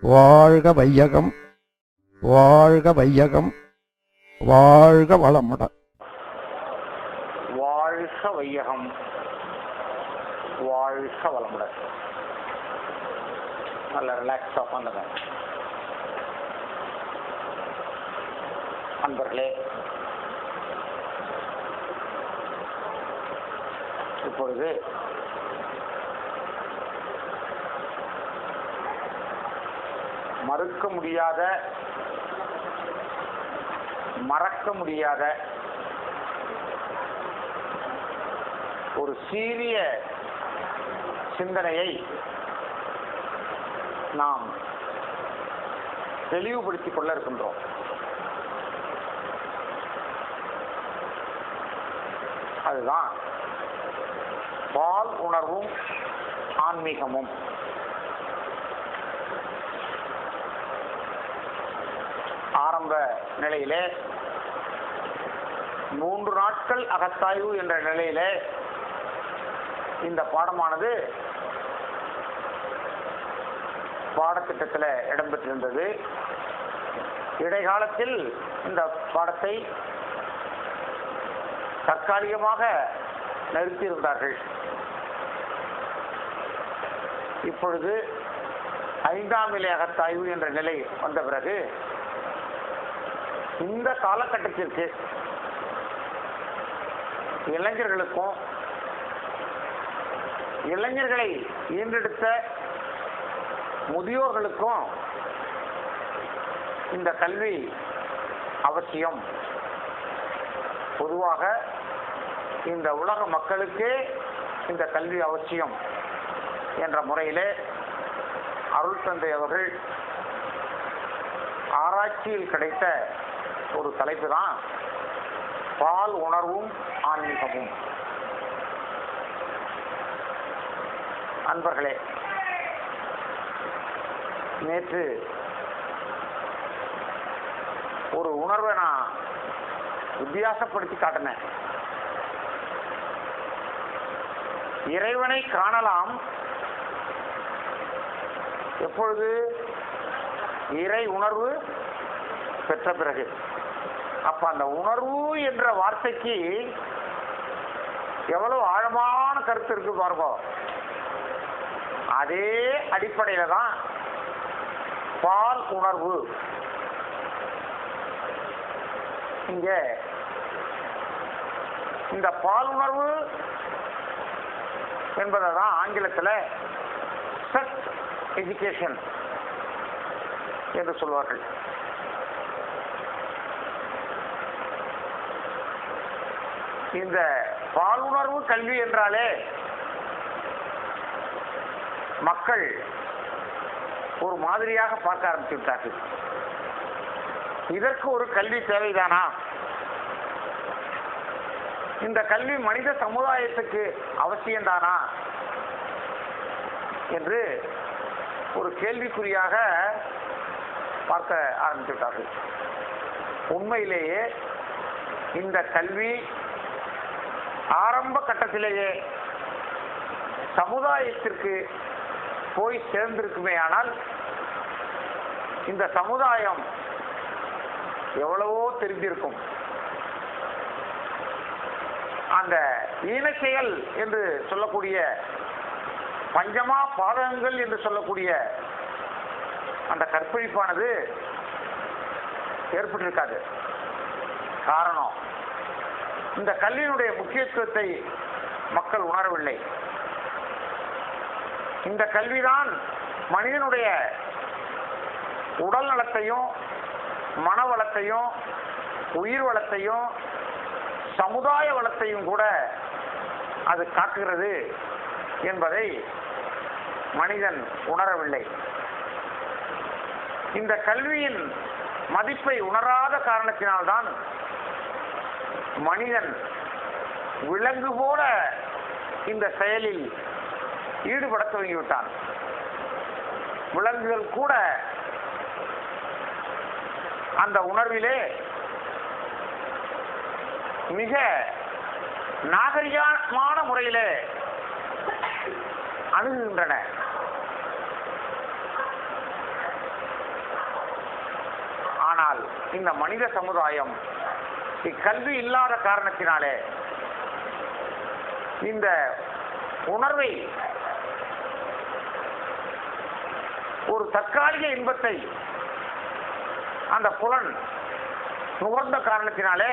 வாழ்க வையகம், வாழ்க வையகம், வாழ்க வளமுடன். வாழ்க வையகம், வாழ்க வளமுடன். நல்ல ரிலாக்ஸாக உட்காந்துங்க. அன்பர்களே, இப்பொழுது மறுக்க முடியாத, மறக்க முடியாத ஒரு சீரிய சிந்தனையை நாம் தெளிவுபடுத்திக் கொள்ள இருக்கின்றோம். அதுதான் பால் உணர்வும் ஆன்மீகமும். ஆரம்ப நிலையிலே 3 நாட்கள் அகத்தாய்வு என்ற நிலையிலே இந்த பாடமானது பாடத்திட்டத்தில் இடம்பெற்றிருந்தது. இடைக்காலத்தில் இந்த பாடத்தை தற்காலிகமாக நிறுத்தியிருந்தார்கள். இப்பொழுது 5ஆம் நிலை அகத்தாய்வு என்ற நிலை வந்த பிறகு இந்த காலகட்டத்திற்கு இளைஞர்களுக்கும் இளைஞர்களை ஈன்றெடுத்த முதியோர்களுக்கும் இந்த கல்வி அவசியம். பொதுவாக இந்த உலக மக்களுக்கே இந்த கல்வி அவசியம் என்ற முறையிலே அருள் தந்தை அவர்கள் ஆராய்ச்சியில் கிடைத்த ஒரு தலைப்பு தான் பால் உணர்வும் ஆன்மீகமும். அன்பர்களே, நேற்று ஒரு உணர்வை நான் வித்தியாசப்படுத்தி காட்டினேன். இறைவனை காணலாம் எப்பொழுது? இறை உணர்வு பெற்ற பிறகு. அப்ப அந்த உணர்வு என்ற வார்த்தைக்கு எவ்வளவு ஆழமான கருத்து இருக்கு பாருங்க. அதே அடிப்படையில தான் பால் உணர்வு. இங்க இந்த பால் உணர்வு என்பதை தான் ஆங்கிலத்தில் செக்ஸ் எஜுகேஷன் என்று சொல்வார்கள். இந்த பாலுணர்வு கல்வி என்றாலே மக்கள் ஒரு மாதிரியாக பார்க்க ஆரம்பித்து விட்டார்கள். இதற்கு ஒரு கல்வி தேவைதானா? இந்த கல்வி மனித சமுதாயத்துக்கு அவசியம்தானா என்று ஒரு கேள்விக்குறியாக பார்க்க ஆரம்பித்து விட்டார்கள். உண்மையிலேயே இந்த கல்வி ஆரம்ப கட்டத்திலேயே சமுதாயத்திற்கு போய் சேர்ந்திருக்குமே ஆனால் இந்த சமுதாயம் எவ்வளவோ தெரிந்திருக்கும். அந்த ஈனச்செயல் என்று சொல்லக்கூடிய பஞ்சமா பாதகங்கள் என்று சொல்லக்கூடிய அந்த கற்பழிப்பானது ஏற்பட்டிருக்காது. காரணம், இந்த கல்வியினுடைய முக்கியத்துவத்தை மக்கள் உணரவில்லை. இந்த கல்விதான் மனிதனுடைய உடல் நலத்தையும் மன வளத்தையும் உயிர் வளத்தையும் சமுதாய வளத்தையும் கூட அது காக்குகிறது என்பதை மனிதன் உணரவில்லை. இந்த கல்வியின் மதிப்பை உணராத காரணத்தினால்தான் மனிதன் விலங்கு போல இந்த செயலில் ஈடுபட துவங்கிவிட்டான். விலங்குகள் கூட அந்த உணர்விலே மிக நாகரிகமான முறையிலே அணுகுகின்றன. இந்த மனித சமுதாயம் இக்கல்வி இல்லாத காரணத்தினாலே இந்த உணர்வை, ஒரு தற்காலிக இன்பத்தை அந்த புலன் நுகர்ந்த காரணத்தினாலே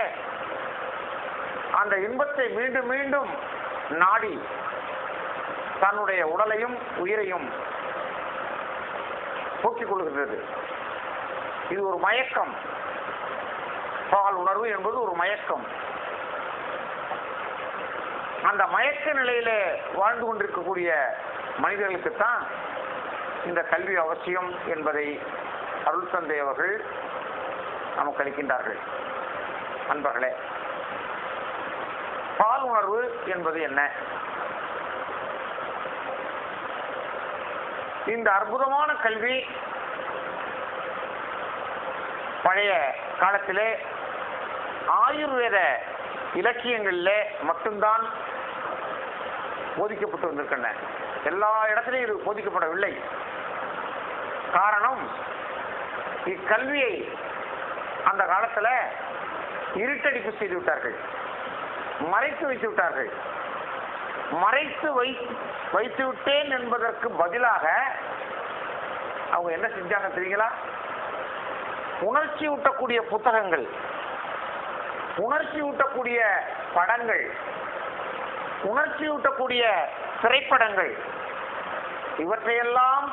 அந்த இன்பத்தை மீண்டும் மீண்டும் நாடி தன்னுடைய உடலையும் உயிரையும் போக்கிக் கொள்கிறது. இது ஒரு மயக்கம். பால் உணர்வு என்பது ஒரு மயக்கம். அந்த மயக்க நிலையிலே வாழ்ந்து கொண்டிருக்கக்கூடிய மனிதர்களுக்குத்தான் இந்த கல்வி அவசியம் என்பதை அருள் தந்தை அவர்கள் நமக்கு அளிக்கின்றார்கள். அன்பர்களே, பால் உணர்வு என்பது என்ன? இந்த அற்புதமான கல்வி பழைய காலத்திலே ஆயுர்வேத இலக்கியங்களிலே மட்டும்தான் போதிக்கப்பட்டு வந்திருக்கின்றன. எல்லா இடத்திலையும் இது போதிக்கப்படவில்லை. காரணம், இக்கல்வியை அந்த காலத்துல இருட்டடிப்பு செய்து விட்டார்கள், மறைத்து வைத்து விட்டார்கள். மறைத்து வைத்து விட்டேன் என்பதற்கு பதிலாக அவங்க என்ன செஞ்சாங்க தெரியுங்களா? உணர்ச்சி ஊட்டக்கூடிய புத்தகங்கள், உணர்ச்சி ஊட்டக்கூடிய படங்கள், உணர்ச்சி ஊட்டக்கூடிய திரைப்படங்கள், இவற்றையெல்லாம்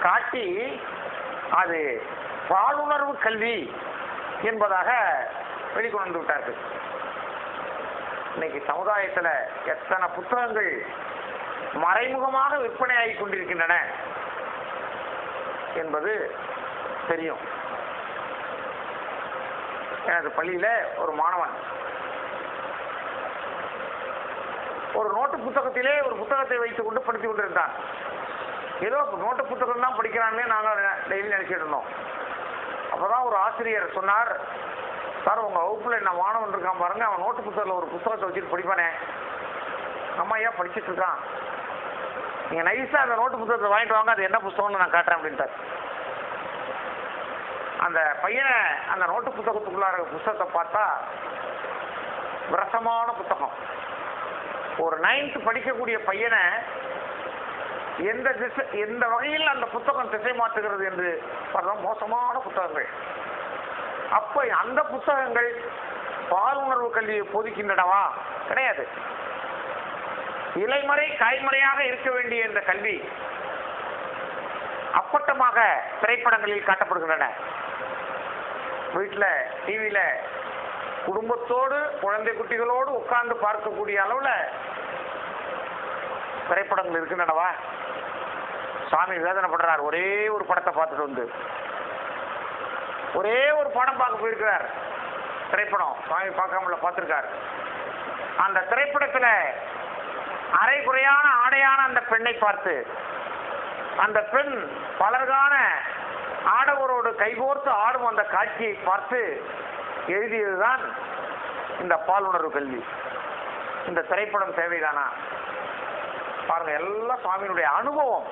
காட்டி அது பாலுணர்வு கல்வி என்பதாக வெளிக்கொண்டு விட்டார்கள். இன்னைக்கு சமுதாயத்தில் எத்தனை புத்தகங்கள் மறைமுகமாக விற்பனையாகி கொண்டிருக்கின்றன என்பது தெரியும். எனது பள்ளியில ஒரு மாணவன் ஒரு நோட்டு புத்தகத்திலே ஒரு புத்தகத்தை வைத்துக் கொண்டு படித்துக் கொண்டிருந்தான். ஏதோ நோட்டு புத்தகம் தான் படிக்கிறான்னு நாங்கள் டெய்லி நினைச்சிட்டு இருந்தோம். அப்பதான் ஒரு ஆசிரியர் சொன்னார், சார் உங்க வகுப்புல என்ன மாணவன் இருக்கான் பாருங்க, அவன் நோட்டு புத்தகத்தில் ஒரு புத்தகத்தை வச்சுட்டு படிப்பானே, அம்மா ஏன் படிச்சுட்டு இருக்கான், நீங்க நைஸா அந்த நோட்டு புத்தகத்தை வாங்கிட்டு வாங்க, அது என்ன புத்தகம்னு நான் காட்டுறேன் அப்படின்ட்டார். அந்த பையனை அந்த நோட்டு புத்தகத்துக்குள்ளார புத்தகத்தை பார்த்தா விரசமான புத்தகம். ஒரு 9th படிக்கக்கூடிய பையனை எந்த வகையில் அந்த புத்தகம் திசை மாற்றுகிறது என்று பார்த்தா மோசமான புத்தகங்கள். அப்ப அந்த புத்தகங்கள் பாலுணர்வு கல்வியை போதிக்கின்றனவா? கிடையாது. இலைமறை காய்மறையாக இருக்க வேண்டிய இந்த கல்வி அப்பட்டமாக திரைப்படங்களில் காட்டப்படுகின்றன. வீட்டில் டிவியில குடும்பத்தோடு குழந்தை குட்டிகளோடு உட்கார்ந்து பார்க்கக்கூடிய அளவுல திரைப்படங்கள் இருக்கின்றனவா? சாமி வேதனைப்படுறார். ஒரே ஒரு படத்தை பார்த்துட்டு வந்து ஒரே ஒரு படம் பார்க்க போயிருக்கிறார். திரைப்படம் சாமி பார்க்காமல பார்த்திருக்கார். அந்த திரைப்படத்துல அரை குறையான ஆடையான அந்த பெண்ணை பார்த்து, அந்த பெண் பலர்கான ஆடவரோடு கைகோர்த்து ஆடும் அந்த காட்சியை பார்த்து எழுதியதுதான் இந்த பாலுணர்வு கல்வி. இந்த திரைப்படம் தேவைதானா? பாருங்க, எல்லாம் சுவாமியினுடைய அனுபவம்.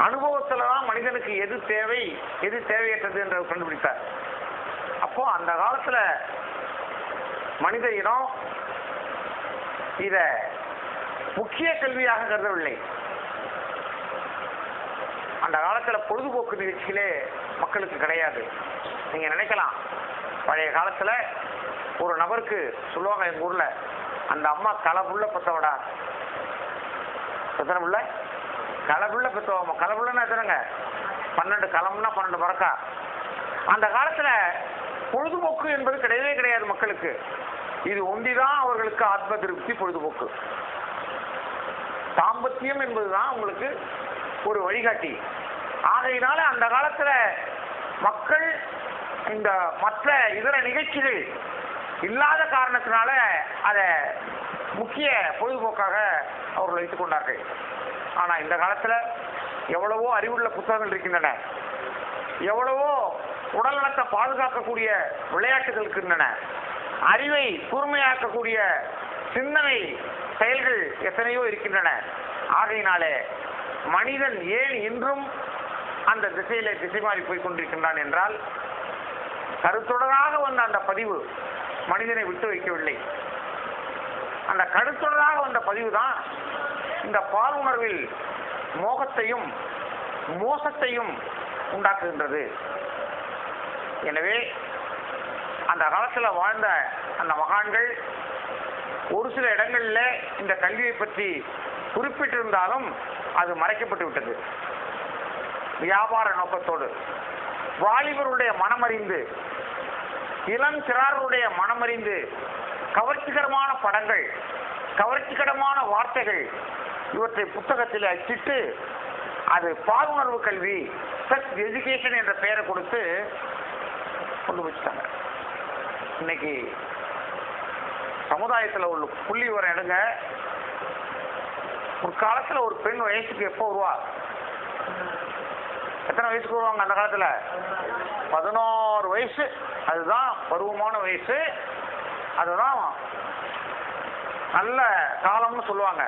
அனுபவத்துலதான் மனிதனுக்கு எது தேவை எது தேவையற்றது என்று கண்டுபிடித்தார். அப்போ அந்த காலத்துல மனித இனம் இத முக்கிய கல்வியாக கருதவில்லை. அந்த காலத்துல பொழுதுபோக்கு நிகழ்ச்சிகளே மக்களுக்கு கிடையாது. நீங்க நினைக்கலாம், பழைய காலத்துல ஒரு நபருக்கு சொல்லுவாங்க, எங்க ஊர்ல அந்த அம்மா களப்புள்ள பெத்தவடா, எத்தனை புள்ள? களப்புள்ள பெத்தவம்மா. களப்புள்ளன்னா எத்தனைங்க? 12 களம்னா 12 மரக்கா. அந்த காலத்துல பொழுதுபோக்கு என்பது கிடையவே கிடையாது மக்களுக்கு. இது ஒன்றிதான் அவர்களுக்கு ஆத்ம திருப்தி, பொழுதுபோக்கு. தாம்பத்தியம் என்பதுதான் உங்களுக்கு ஒரு வழிகாட்டி. ஆகையினால அந்த காலத்துல மக்கள் இந்த மற்ற இதர நிகழ்ச்சிகள் இல்லாத காரணத்தினால அதை முக்கிய பொழுதுபோக்காக அவர்கள் வைத்துக் கொண்டார்கள். ஆனா இந்த காலத்துல எவ்வளவோ அறிவுள்ள புத்தகங்கள் இருக்கின்றன, எவ்வளவோ உடல்நலத்தை பாதுகாக்கக்கூடிய விளையாட்டுகள் இருக்கின்றன, அறிவை கூர்மையாக்கக்கூடிய சிந்தனை செயல்கள் எத்தனையோ இருக்கின்றன. ஆகையினாலே மனிதன் ஏன் இன்றும் அந்த திசையிலே திசை மாறி போய் கொண்டிருக்கின்றான் என்றால், கருத்தொடராக வந்த அந்த பதிவு மனிதனை விட்டு வைக்கவில்லை. அந்த கருத்தொடராக வந்த பதிவு தான் இந்த பால் உணர்வில் மோகத்தையும் மோசத்தையும் உண்டாக்குகின்றது. எனவே அந்த காலத்தில் வாழ்ந்த அந்த மகான்கள் ஒரு சில இடங்களில் இந்த கல்வியை பற்றி குறிப்பிட்டிருந்தாலும் அது மறைக்கப்பட்டு விட்டது. வியாபார நோக்கத்தோடு வாலிபருடைய மனமறிந்து இளம் சிறாருடைய மனமறிந்து கவர்ச்சிகரமான படங்கள், கவர்ச்சிகரமான வார்த்தைகள் இவற்றை புத்தகத்தில் அச்சிட்டு அது பாலுணர்வு கல்வி, செக்ஸ் எஜுகேஷன் என்ற பெயரை கொடுத்து கொண்டு வச்சுட்டாங்க. இன்னைக்கு சமுதாயத்தில் உள்ள புள்ளி விவரம் எடுங்க. ஒரு காலத்தில் ஒரு பெண் வயசுக்கு எப்போ வருவா? எத்தனை வயசுக்கு வருவாங்க அந்த காலத்தில்? 16 வயசு. அதுதான் பருவமான வயசு, அதுதான் நல்ல காலம்னு சொல்லுவாங்க.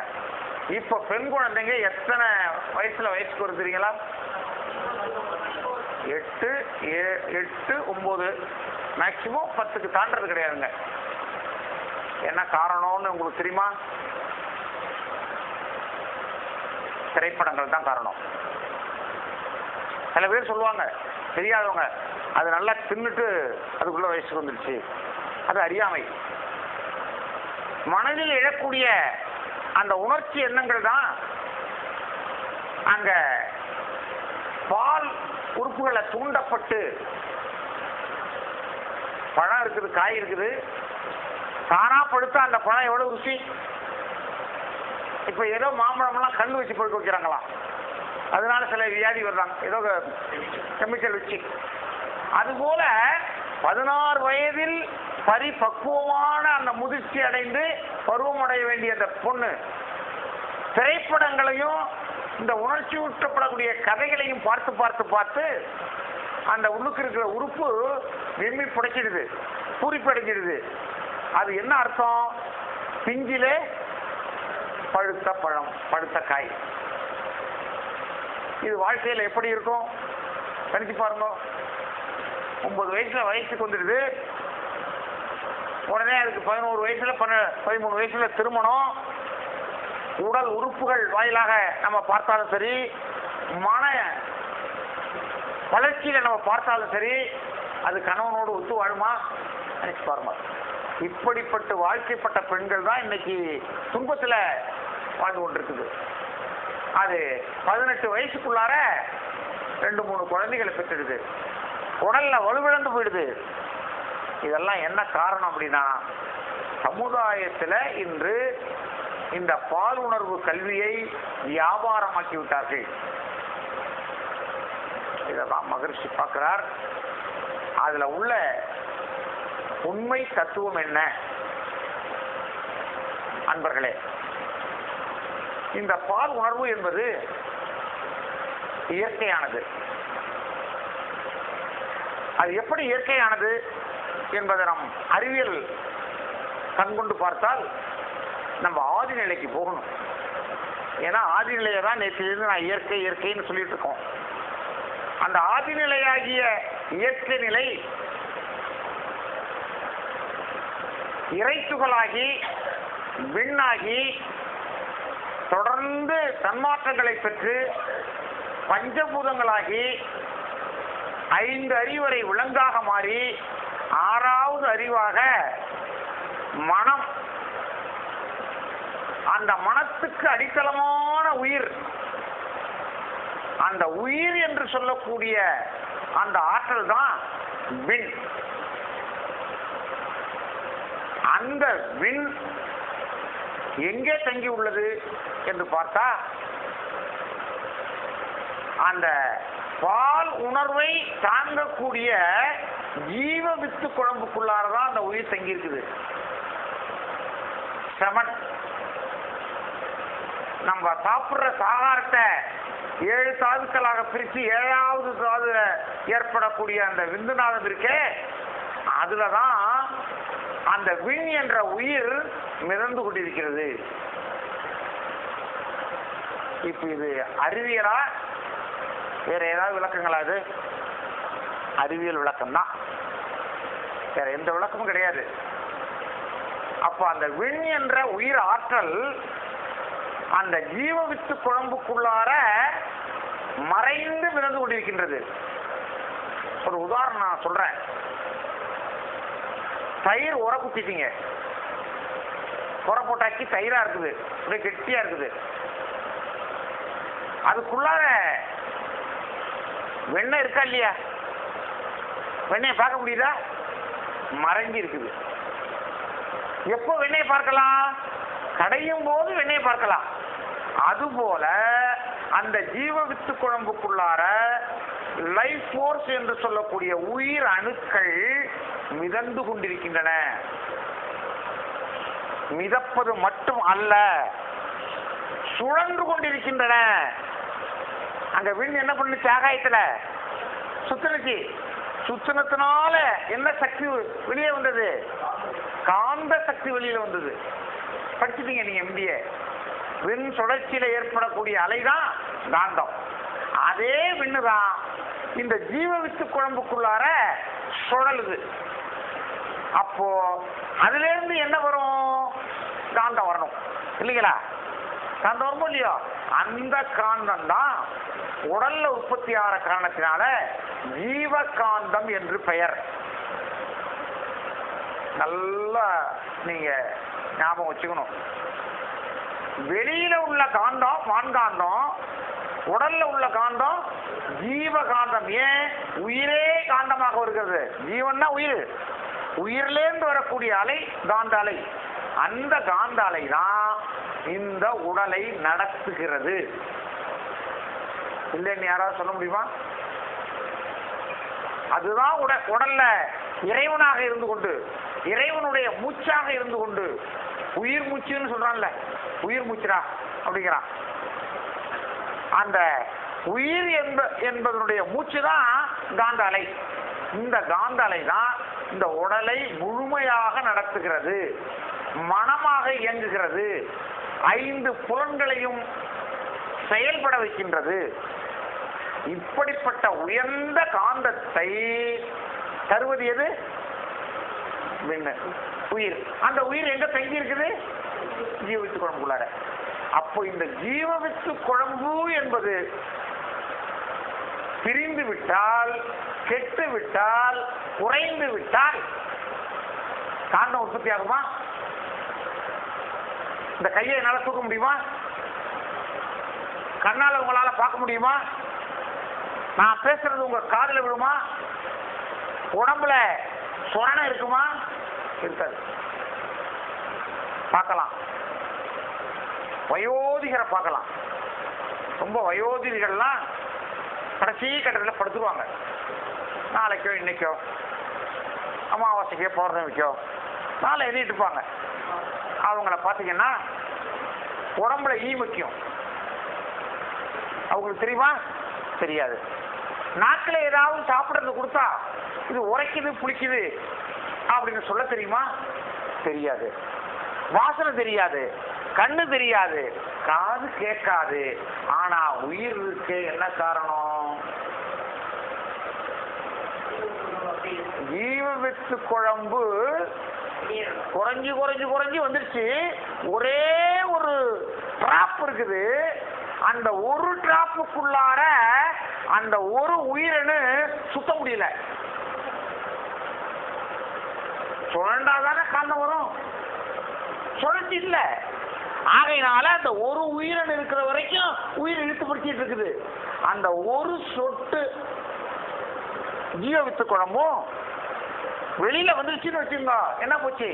இப்ப பெண் குழந்தைங்க எத்தனை வயசுக்கு வருதுங்களா? 8, 9, மேக்சிமம் 10க்கு தாண்டது கிடையாதுங்க. என்ன காரணம்னு உங்களுக்கு தெரியுமா? திரைப்படங்கள் தான் காரணம். சில பேர் சொல்லுவாங்க, தெரியாதவங்க, அது நல்லா தின்னுட்டு அதுக்குள்ள வயசுக்கு வந்துடுச்சு. அது அறியாமை. மனதில் எழக்கூடிய அந்த உணர்ச்சி எண்ணங்கள் தான் அங்க பால் உறுப்புகளை தூண்டப்பட்டு, பழம் இருக்குது, காய் இருக்குது, தானா படுத்தா அந்த பழம் எவ்வளவு ருசி. இப்ப ஏதோ மாம்பழம்லாம் கண்ணு வச்சு பழுக்க வைக்கிறாங்களாம், அதனால சில வியாதி வர்றாங்க, ஏதோ கெமிக்கல் வச்சு. அதுபோல 16 வயதில் பரிபக்குவமான அந்த முதிர்ச்சி அடைந்து பருவமடைய வேண்டிய அந்த பொண்ணு திரைப்படங்களையும் இந்த உணர்ச்சி ஊட்டப்படக்கூடிய கதைகளையும் பார்த்து பார்த்து பார்த்து அந்த உள்ளுக்கு இருக்கிற உறுப்பு வெம்மி புடைச்சிடுது, பூரிப்படைஞ்சிடுது. அது என்ன அர்த்தம்? பிஞ்சிலே பழுத்த பழம், பழுத்த காய். இது வாழ்க்கையில் எப்படி இருக்கும் கணிச்சு பாருங்க. 9 வயசுல வயசுக்கு வந்துடுது, உடனே அதுக்கு 11 வயசுல 13 வயசுல திருமணம். உடல் உறுப்புகள் வாயிலாக நம்ம பார்த்தாலும் சரி, மன வளர்ச்சியில நம்ம பார்த்தாலும் சரி, அது கணவனோடு ஒத்து வாழுமா? நினைச்சு பாருங்க. இப்படிப்பட்ட வாழ்க்கைப்பட்ட பெண்கள் தான் இன்னைக்கு துன்பத்துல வாழ்ந்து கொண்டிருக்குது. அது 18 வயசுக்குள்ளார 2-3 குழந்தைகளை பெற்றுடுது, உடல்ல வலுவிழந்து போயிடுது. இதெல்லாம் என்ன காரணம் அப்படின்னா, சமுதாயத்தில் இன்று இந்த பால் உணர்வு கல்வியை வியாபாரமாக்கி விட்டார்கள். இதெல்லாம் மகரிஷி பார்க்கிறார். அதுல உள்ள உண்மை தத்துவம் என்ன அன்பர்களே? இந்த பால் உணர்வு என்பது இயற்கையானது. அது எப்படி இயற்கையானது என்பதை நம் அறிவியல் கண்கொண்டு பார்த்தால் நம்ம ஆதி நிலைக்கு போகணும். ஏன்னா ஆதி நிலையை தான் நேற்றிலிருந்து நான் இயற்கை இயற்கைன்னு சொல்லிட்டு இருக்கோம். அந்த ஆதிநிலையாகிய இயற்கை நிலை இறைத்துகளாகி விண்ணாகி தொடர்ந்து தன்மாற்றங்களை பெற்று பஞ்சபூதங்களாகி 5 அறிவரை விலங்காக மாறி 6வது அறிவாக மனம், அந்த மனத்துக்கு அடித்தளமான உயிர், அந்த உயிர் என்று சொல்லக்கூடிய அந்த ஆற்றல் தான் விண். அந்த விண் எங்கே தங்கி உள்ளது என்று பார்த்தா, அந்த பால் உணர்வை தாங்கக்கூடிய ஜீவ வித்து குழம்புக்குள்ளாரதான் அந்த உயிர் தங்கி இருக்குது. செமன். நம்ம சாப்பிடுற சாகாரத்தை 7 தாதுக்களாக பிரித்து 7வது தாது ஏற்படக்கூடிய அந்த விந்துநாதம் இருக்கே, அதுலதான் அந்த விண் என்ற உயிர் மிதந்து கொண்டிருக்கிறது. இப்ப இது அறிவியலா வேற ஏதாவது விளக்கங்களா? அது அறிவியல் விளக்கம் தான். வேற எந்த விளக்கமும் கிடையாது. அப்ப அந்த விண் என்ற உயிர் ஆற்றல் அந்த ஜீவ வித்து குழம்புக்குள்ளார மறைந்து விழுந்து கொண்டிருக்கின்றது. ஒரு உதாரணம் நான் சொல்றேன். தயிர் உர குத்திட்டீங்க, உர போட்டாக்கி தயிரா இருக்குது, அப்படியே கெட்டியா இருக்குது. அதுக்குள்ளார வெண்ணெய் இருக்கா இல்லையா? வெண்ணெயை பார்க்க முடியுதா? மறைஞ்சி இருக்குது. எப்போ வெண்ணெயை பார்க்கலாம்? கடையும் போது வெண்ணெயை பார்க்கலாம். அதுபோல அந்த ஜீவ வித்து குழம்புக்குள்ளார லைஃப் ஃபோர்ஸ் என்று சொல்லக்கூடிய உயிர் அணுக்கள் மிதந்து கொண்டிருக்கின்றன. மிதப்பது மட்டும் அல்ல, சுழன்று கொண்டிருக்கின்றன. அங்க விண் என்ன பண்ணுச்சு? ஆகாயத்துல சுத்தினுச்சு. சுத்தினத்தினால என்ன சக்தி வெளியே வந்தது? காந்த சக்தி வெளியில வந்தது. படிச்சுட்டீங்க நீங்க எம்பிஏ. விண் சுழற்சியில ஏற்படக்கூடிய அலைதான் காந்தம். அதே விண்ணுதான் இந்த ஜீவ வித்து குழம்புக்குள்ளார சுழலுது. அப்போ அதுல இருந்து என்ன வரும்? காந்தம் வரணும் இல்லைங்களா? காந்தம் வருமோ இல்லையோ? அந்த காந்தம் தான் உடல்ல உற்பத்தி ஆகிற காரணத்தினால ஜீவ காந்தம் என்று பெயர். நல்லா நீங்க ஞாபகம் வச்சுக்கணும். வெளியில உள்ள காந்தம் வான்காந்தம், உடல்ல உள்ள காந்தம் ஜீவகாந்தம். ஏன்? உயிரே காந்தமாக வருகிறது. ஜீவன்னா உயிர். உயிரிலேருந்து வரக்கூடிய அலை காந்த அலை. அந்த காந்த அலை தான் இந்த உடலை நடத்துகிறது. இல்லைன்னு யாராவது சொல்ல முடியுமா? அதுதான் உடல்ல இறைவனாக இருந்து கொண்டு, இறைவனுடைய மூச்சாக இருந்து கொண்டு, உயிர் மூச்சுன்னு சொல்றான்ல, உயிர் மூச்சுடா அப்படிங்கிறான். அந்த உயிர் என்பதனுடைய மூச்சு தான் காந்த அலை. இந்த காந்த அலை தான் இந்த உடலை முழுமையாக நடத்துகிறது, மனமாக இயங்குகிறது, 5 புலன்களையும் செயல்பட வைக்கின்றது. இப்படிப்பட்ட உயர்ந்த காந்தத்தை தருவது எது? உயிர். அந்த உயிர் எங்க தங்கி இருக்குது? ஜீவவித்து குழம்புக்குள்ளார. அப்போ இந்த ஜீவவித்து குழம்பு என்பது பிரிந்து விட்டால், கெட்டு விட்டால், குறைந்து விட்டால் காந்தம் உற்பத்தி ஆகுமா? இந்த கையை என்னால தூக்க முடியுமா? கண்ணால உங்களால பார்க்க முடியுமா? நான் பேசுறது உங்க காதுல விழுமா? உடம்புல சுரணம் இருக்குமா? இருக்காது. பார்க்கலாம், வயோதிகரை பார்க்கலாம். ரொம்ப வயோதிகர்கள்லாம் கடைசி கட்டத்தில் படுத்துருவாங்க. நாளைக்கோ இன்னைக்கோ அமாவாசைக்கோ பௌர்ணமிக்கோ நாளை எழுதிட்டு இருப்பாங்க. அவங்கள பார்த்தீங்கன்னா உடம்புல ஈ முக்கியம். அவங்களுக்கு தெரியுமா? தெரியாது. நாக்கில் ஏதாவது சாப்பிட்றது கொடுத்தா இது உரைக்குது புளிக்குது அப்படின்னு சொல்ல தெரியுமா? தெரியாது. வாசனை தெரியாது, கண்ணு தெரியாது, காது கேட்காது. ஆனா உயிருக்கு என்ன காரணம்? ஜீவவித்து குழம்பு குறைஞ்சு குறைஞ்சு குறைஞ்சு வந்துருச்சு. ஒரே ஒரு டிராப் இருக்குது. அந்த ஒரு டிராப்புக்குள்ளார அந்த ஒரு உயிரணு சுத்த முடியல. சுழண்டாதானே காந்தம் வரும், சுழற்சி இல்ல. ஆகையினால அந்த ஒரு உயிரணு இருக்கிற வரைக்கும் உயிர் இழுத்து பிடிச்சிட்டு இருக்குது. அந்த ஒரு சொட்டு ஜீவவித்து குழம்பும் வெளியில வந்துருச்சுன்னு வச்சுங்க, என்ன போச்சு?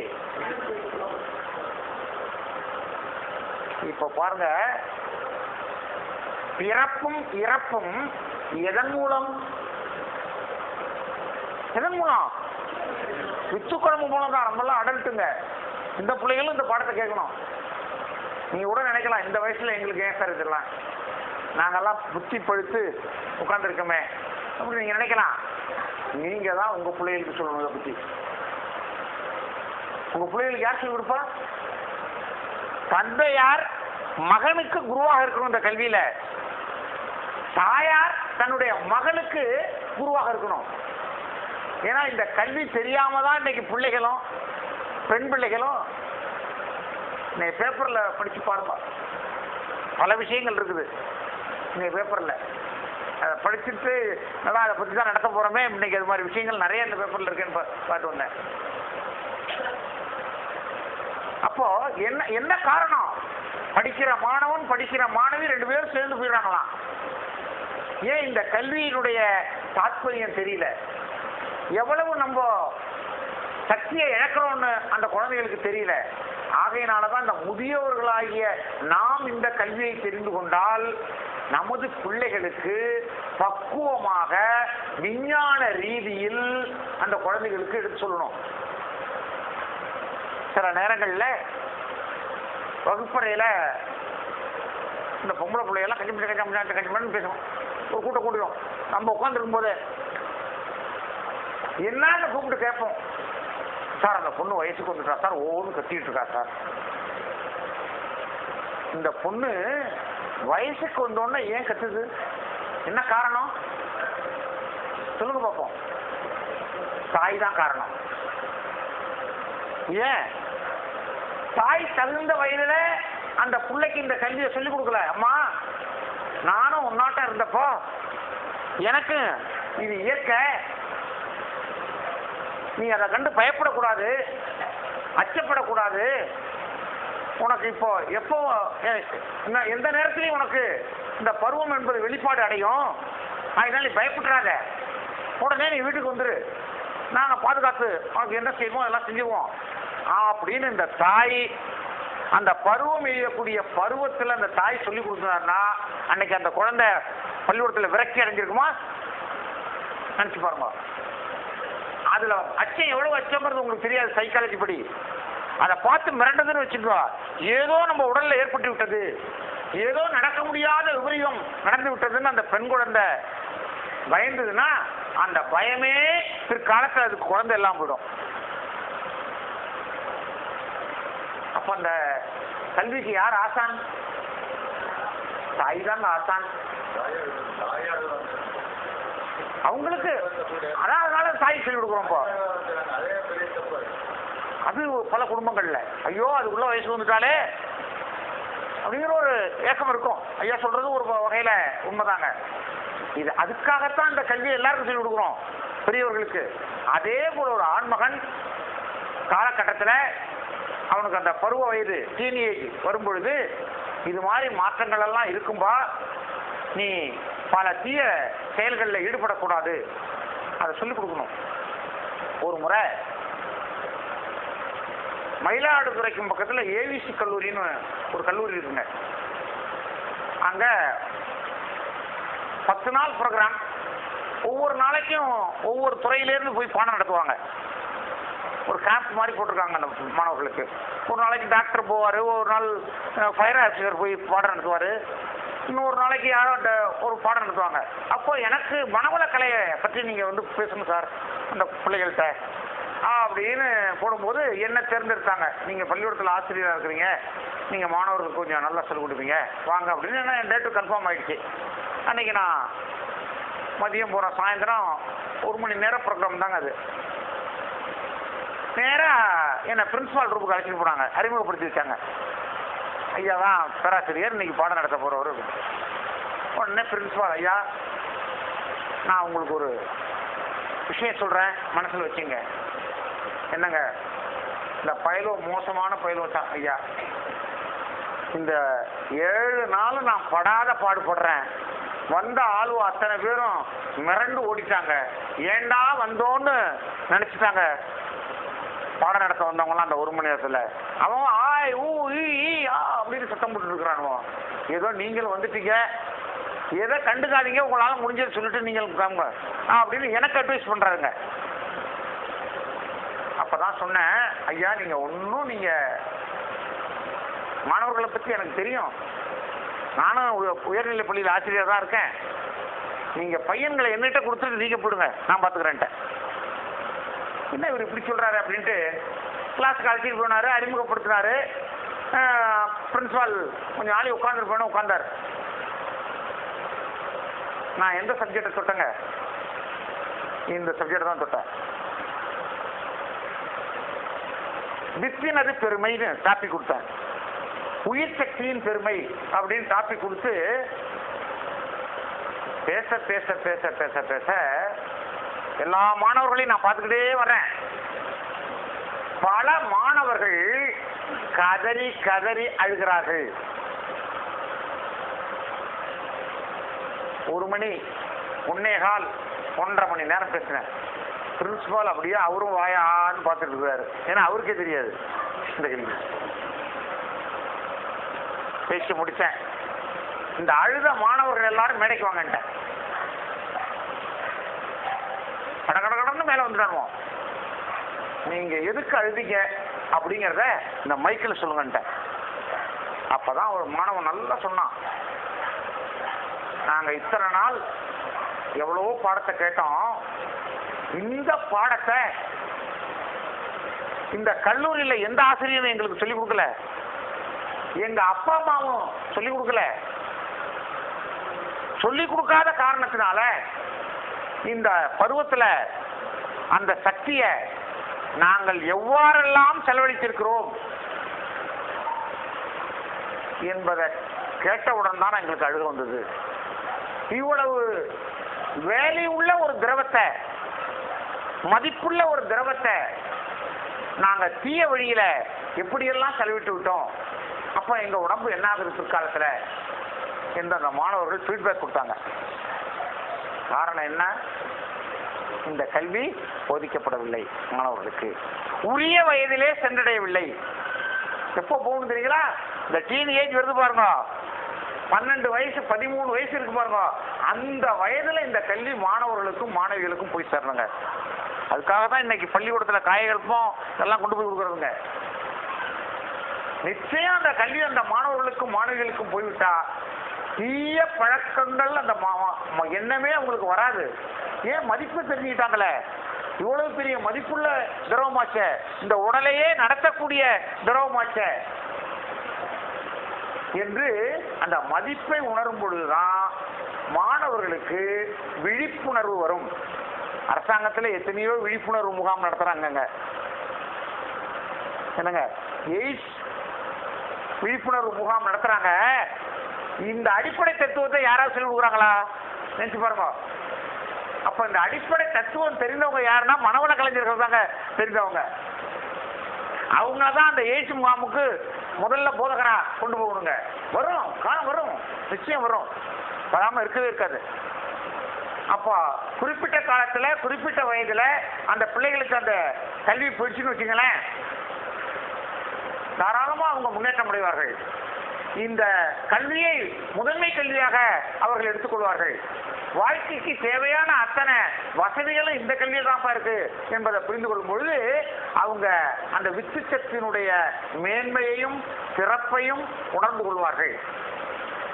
இப்ப பாருங்க, பிறப்பும் இறப்பும் எதன் மூலம்? எதன் மூலம்? வித்து குழம்பு மூலம் தான். நம்மளாம் அடல்ட்டுங்க. இந்த பிள்ளைகளும் இந்த பாடத்தை கேட்கணும். நீங்க கூட நினைக்கலாம், இந்த வயசுல எங்களுக்கு ஏன் சார் இதெல்லாம், நாங்கெல்லாம் புத்தி பழுத்து உட்கார்ந்துருக்கோமே அப்படி நீங்க நினைக்கலாம். நீங்க தான் உங்க பிள்ளைகளுக்கு சொல்லணும் இதை பத்தி. உங்க பிள்ளைகளுக்கு யார் சொல்லி கொடுப்பா? தந்தையார் மகனுக்கு குருவாக இருக்கணும் இந்த கல்வியில. தாயார் தன்னுடைய மகளுக்கு குருவாக இருக்கணும். ஏன்னா இந்த கல்வி தெரியாம தான் இன்னைக்கு பிள்ளைகளும் பெண் பிள்ளைகளும் இன்னைக்கு பேப்பர்ல படிச்சு பாருங்க, பல விஷயங்கள் இருக்குது இன்னைக்கு பேப்பர்ல. படிச்சுட்டு நல்லா அதை பற்றி தான் நடத்த போறோமே, இன்னைக்கு அது மாதிரி விஷயங்கள் நிறைய இந்த பேப்பர்ல இருக்குன்னு பார்த்து வந்தேன். அப்போ என்ன என்ன காரணம்? படிக்கிற மாணவன் படிக்கிற மாணவி 2 பேரும் சேர்ந்து போயிடுறாங்களாம். ஏன் இந்த கல்வியினுடைய தாற்பயம் தெரியல. எவ்வளவு நம்ம சக்தியை இழக்கிறோம்னு அந்த குழந்தைகளுக்கு தெரியல. ஆகையினாலதான் இந்த முதியவர்களாகிய நாம் இந்த கல்வியை தெரிந்து கொண்டால் நமது பிள்ளைகளுக்கு பக்குவமாக விஞ்ஞான ரீதியில் அந்த குழந்தைகளுக்கு எடுத்து சொல்லணும். சில நேரங்கள்ல வகுப்பறையில இந்த பொம்பளை பிள்ளைகள்லாம் கஞ்சி பேசணும். ஒரு கூட்டம் கூட்டிடும். நம்ம உட்காந்துருக்கும் போது என்னன்னு கூப்பிட்டு கேட்போம், சார் அந்த பொண்ணு வயசுக்கு வந்துட்டா சார், ஓன்னு கத்திட்டு இருக்கா சார். இந்த பொண்ணு வயசுக்கு வந்தோடனே ஏன் கத்துது? என்ன காரணம் சொல்லுங்க பார்ப்போம். தாய் தான் காரணம். ஏன் தாய் தகுந்த வயதுல அந்த பிள்ளைக்கு இந்த கல்வியை சொல்லிக் கொடுக்கல? அம்மா நானும் உன்னாட்டம் இருந்தப்போ எனக்கு இது இயற்கை, நீ அதை கண்டு பயப்படக்கூடாது, அச்சப்படக்கூடாது. உனக்கு இப்போ எப்போ எந்த நேரத்திலையும் உனக்கு இந்த பருவம் என்பது வெளிப்பாடு அடையும். அதனால நீ பயப்பட்டுறாத, உடனே நீ வீட்டுக்கு வந்துரு, நாங்க பாதுகாத்து உனக்கு என்ன செய்வோம் எல்லாம் செஞ்சுவோம் அப்படின்னு இந்த தாய் அந்த பருவம் எழுதக்கூடிய பருவத்தில் அந்த தாய் சொல்லி கொடுத்தாருன்னா அன்னைக்கு அந்த குழந்தை பள்ளிக்கூடத்தில் விரக்தி அடைஞ்சிருக்குமா? நினைச்சு பாருங்க. அதுல அச்சம் எவ்வளவு அச்சம்ன்றது உங்களுக்கு தெரியாது சைக்காலஜி படி. அதை பார்த்து மிரண்டதுன்னு வச்சுக்கோ, ஏதோ நம்ம உடல்ல ஏற்பட்டு விட்டது, ஏதோ நடக்க முடியாத விபரீதம் நடந்து விட்டதுன்னு அந்த பெண் குழந்தை பயந்ததுன்னா அந்த பயமே பிற்காலத்தில் அதுக்கு குழந்தை எல்லாம் போயிடும். அப்ப அந்த கல்விக்கு யார் ஆசான்? தாய் தான் ஆசான். அவங்களுக்கு அதான் அதனால தாய் சொல்லி கொடுக்குறோம். இப்போ அது பல குடும்பங்கள்ல ஐயோ அதுக்குள்ள வயசு வந்துட்டாலே அப்படிங்கிற ஒரு ஏக்கம் இருக்கும். ஐயா சொல்றது ஒரு வகையில உண்மைதாங்க. இது அதுக்காகத்தான் இந்த கல்வியை எல்லாருக்கும் சொல்லி கொடுக்குறோம் பெரியவர்களுக்கு. அதே போல ஒரு ஆண்மகன் காலகட்டத்தில் அவனுக்கு அந்த பருவ வயது டீனேஜ் வரும்பொழுது இது மாதிரி மாற்றங்கள் எல்லாம் இருக்கும்பா, நீ பல தீய செயல்களில் ஈடுபடக்கூடாது, அதை சொல்லிக் கொடுக்கணும். ஒரு முறை மயிலாடுதுறைக்கும் பக்கத்தில் ஏவிசி கல்லூரின்னு ஒரு கல்லூரி இருக்குங்க. அங்க 10 நாள் ப்ரோக்ராம், ஒவ்வொரு நாளைக்கும் ஒவ்வொரு துறையிலேருந்து போய் பாடம் நடத்துவாங்க. ஒரு கேம்ப் மாதிரி போட்டிருக்காங்க அந்த மாணவர்களுக்கு. ஒரு நாளைக்கு டாக்டர் போவார், ஒரு நாள் ஃபயர் ஆஃபீஸர் போய் பாடம் நடத்துவார், இன்னொரு நாளைக்கு யாரோ ஒரு பாடம் நடத்துவாங்க. அப்போ எனக்கு மனவள கலையை பற்றி நீங்கள் வந்து பேசணும் சார் அந்த பிள்ளைகள்கிட்ட அப்படின்னு போடும்போது என்ன தேர்ந்தெடுத்தாங்க. நீங்கள் பள்ளிக்கூடத்தில் ஆசிரியராக இருக்கிறீங்க, நீங்கள் மாணவர்களுக்கு கொஞ்சம் நல்லா சொல்லிக் கொடுப்பீங்க வாங்க அப்படின்னு. என் டேட்டு கன்ஃபார்ம் ஆகிடுச்சு. அன்றைக்கி நான் மதியம் போகிறேன், சாயந்தரம் 1 மணி நேரம் ப்ரோக்ராம் தாங்க அது. நேராக என்னை பிரின்சிபால் ரூமுக்கு அழைச்சிட்டு போனாங்க, அறிமுகப்படுத்தி வச்சாங்க. ஐயா தான் பேராசிரியர், இன்னைக்கு பாடம் நடத்த போகிறவர். உடனே பிரின்சிபால், ஐயா நான் உங்களுக்கு ஒரு விஷயம் சொல்கிறேன், மனசில் வச்சுங்க. என்னங்க? இந்த பயலோ மோசமான பயலோ தான் ஐயா. இந்த 7 நாள் நான் படாத பாடுபடுறேன். வந்த ஆளுவோ அத்தனை பேரும் மிரண்டு ஓடிட்டாங்க. ஏண்டா வந்தோன்னு நினைச்சிட்டாங்க. பாடம் நடத்த வந்தவங்களாம் அந்த 1 மணி நேரத்தில் அவன் ஆய் ஊ ஈ அப்படின்னு சத்தம் போட்டு இருக்கிறானுவோ. ஏதோ நீங்களும் வந்துட்டீங்க, எதை கண்டுக்காதீங்க, உங்களால் முடிஞ்சது சொல்லிட்டு நீங்கள் காங்க அப்படின்னு எனக்கு அட்வைஸ் பண்றாருங்க. அப்பதான் சொன்னேன், ஐயா நீங்க ஒன்னும், நீங்க மாணவர்களை பத்தி எனக்கு தெரியும், நானும் உயர்நிலை பள்ளியில் ஆசிரியர் தான் இருக்கேன். நீங்க பையன்களை என்னிட்ட கொடுத்துட்டு நீங்க போடுங்க, நான் பாத்துக்கிறேன்ட்டேன். என்ன இவர் இப்படி சொல்றாரு அப்படின்ட்டு கிளாஸுக்கு அழைச்சிட்டு போனாரு, அறிமுகப்படுத்தினாரு. பிரின்சிபால் கொஞ்சம் ஆளி உட்காந்துருப்பேன்னு உட்கார்ந்தார். நான் எந்த சப்ஜெக்டை தொட்டங்க? இந்த சப்ஜெக்ட் தான் தொட்டேன். வித்தினது பெருமைன்னு டாபிக் கொடுத்தேன். உயிர் சக்தியின் பெருமை அப்படின்னு டாபிக் கொடுத்து பேச பேச பேச பேச பேச எல்லா மாணவர்களையும் நான் பார்த்துக்கிட்டே வரேன். பல மாணவர்கள் கதறி கதறி அழுகிறார்கள். 1 மணி 1:15 1.5 மணி நேரம் பேசினேன். பிரின்சிபால் அப்படியே அவரும் வாயான்னு பார்த்துட்டு இருக்காரு. ஏன்னா அவருக்கே தெரியாது இந்த கேள்வி. பேசி முடிச்சேன். இந்த அழுத மாணவர்கள் எல்லாரும் மேடைக்கு வாங்கன்ட்டேன். கடகடன்னு மேல வந்துடுவோம். நீங்க எதுக்கு அழுதிங்க அப்படிங்கிறத இந்த மைக்கில் சொல்லுங்கன்ட்டேன். அப்பதான் ஒரு மாணவன் நல்லா சொன்னான், நாங்க இத்தனை நாள் எவ்வளவோ பாடத்தை கேட்டோம், இந்த பாடத்தை இந்த கல்லூரியில எந்த ஆசிரியரும் எங்களுக்கு சொல்லிக் கொடுக்கல, எங்க அப்பா அம்மாவும் சொல்லிக் கொடுக்கல. சொல்லிக் கொடுக்காத காரணத்தினால இந்த பருவத்துல அந்த சக்தியை நாங்கள் எவ்வாறெல்லாம் செலவழித்திருக்கிறோம் என்பதை கேட்டவுடன் தான் எங்களுக்கு அழுக வந்தது. இவ்வளவு வேலை உள்ள ஒரு திரவத்தை, மதிப்புள்ள ஒரு திரவத்தை நாங்க தீய வழியில எப்படியெல்லாம் செலவிட்டு விட்டோம். அப்ப எங்க உடம்பு என்ன ஆகுது பிற்காலத்துல என்று அந்த மாணவர்கள் ஃபீட்பேக் கொடுத்தாங்க. காரணம் என்ன? இந்த கல்வி போதிக்கப்படவில்லை, மாணவர்களுக்கு உரிய வயதிலே சென்றடையவில்லை. எப்போ போகணும் தெரியுங்களா? இந்த டீன் ஏஜ் வருது பாருங்க, 12 வயசு 13 வயசு இருக்கு பாருங்க, அந்த வயதுல இந்த கல்வி மாணவர்களுக்கும் மாணவிகளுக்கும் போய் சேரணுங்க. அதுக்காக தான் இன்னைக்கு பள்ளிக்கூடத்துல காய்கல்பம் எல்லாம் கொண்டு போய் கொடுக்குறதுங்க. நிச்சயம் அந்த கல்வி அந்த மாணவர்களுக்கும் மாணவிகளுக்கும் போய்விட்டா தீய பழக்கங்கள் அந்த எண்ணமே அவங்களுக்கு வராது. ஏன்? மதிப்பு தெரிஞ்சுக்கிட்டாங்களே. இவ்வளவு பெரிய மதிப்புள்ள திரவமாச்ச, இந்த உடலையே நடத்தக்கூடிய திரவமாச்ச என்று அந்த மதிப்பை உணரும் பொழுதுதான் மாணவர்களுக்கு விழிப்புணர்வு வரும். அரசாங்கத்தில் எத்தனையோ விழிப்புணர்வு முகாம் நடத்துறாங்க. என்னங்க, எய்ட்ஸ் விழிப்புணர்வு முகாம் நடத்துறாங்க. இந்த அடிப்படை தத்துவத்தை யாராவது சொல்லி கொடுக்குறாங்களா? நினைச்சு பாருங்க. அப்ப இந்த அடிப்படை தத்துவம் தெரிந்தவங்க யாருன்னா மனவள கலைஞர்கள் தாங்க தெரிந்தவங்க. அவங்க தான் அந்த எய்ட்ஸ் முகாமுக்கு முதல்ல போதகரா கொண்டு போகணுங்க. வரும் காலம், வரும், நிச்சயம் வரும், வராம இருக்கவே இருக்காது. அப்போ குறிப்பிட்ட காலத்துல குறிப்பிட்ட வயதுல அந்த பிள்ளைகளுக்கு அந்த கல்வி போயிடுச்சுன்னு வச்சுங்களேன், தாராளமா அவங்க முன்னேற்றம் அடைவார்கள். இந்த கல்வியை முதன்மை கல்வியாக அவர்கள் எடுத்துக்கொள்வார்கள். வாழ்க்கைக்கு தேவையான அத்தனை வசதிகளும் இந்த கல்வியில் தான் இருக்கு என்பதை புரிந்து கொள்ளும் பொழுது அவங்க அந்த வித்து சக்தியினுடைய மேன்மையையும் சிறப்பையும் உணர்ந்து கொள்வார்கள்.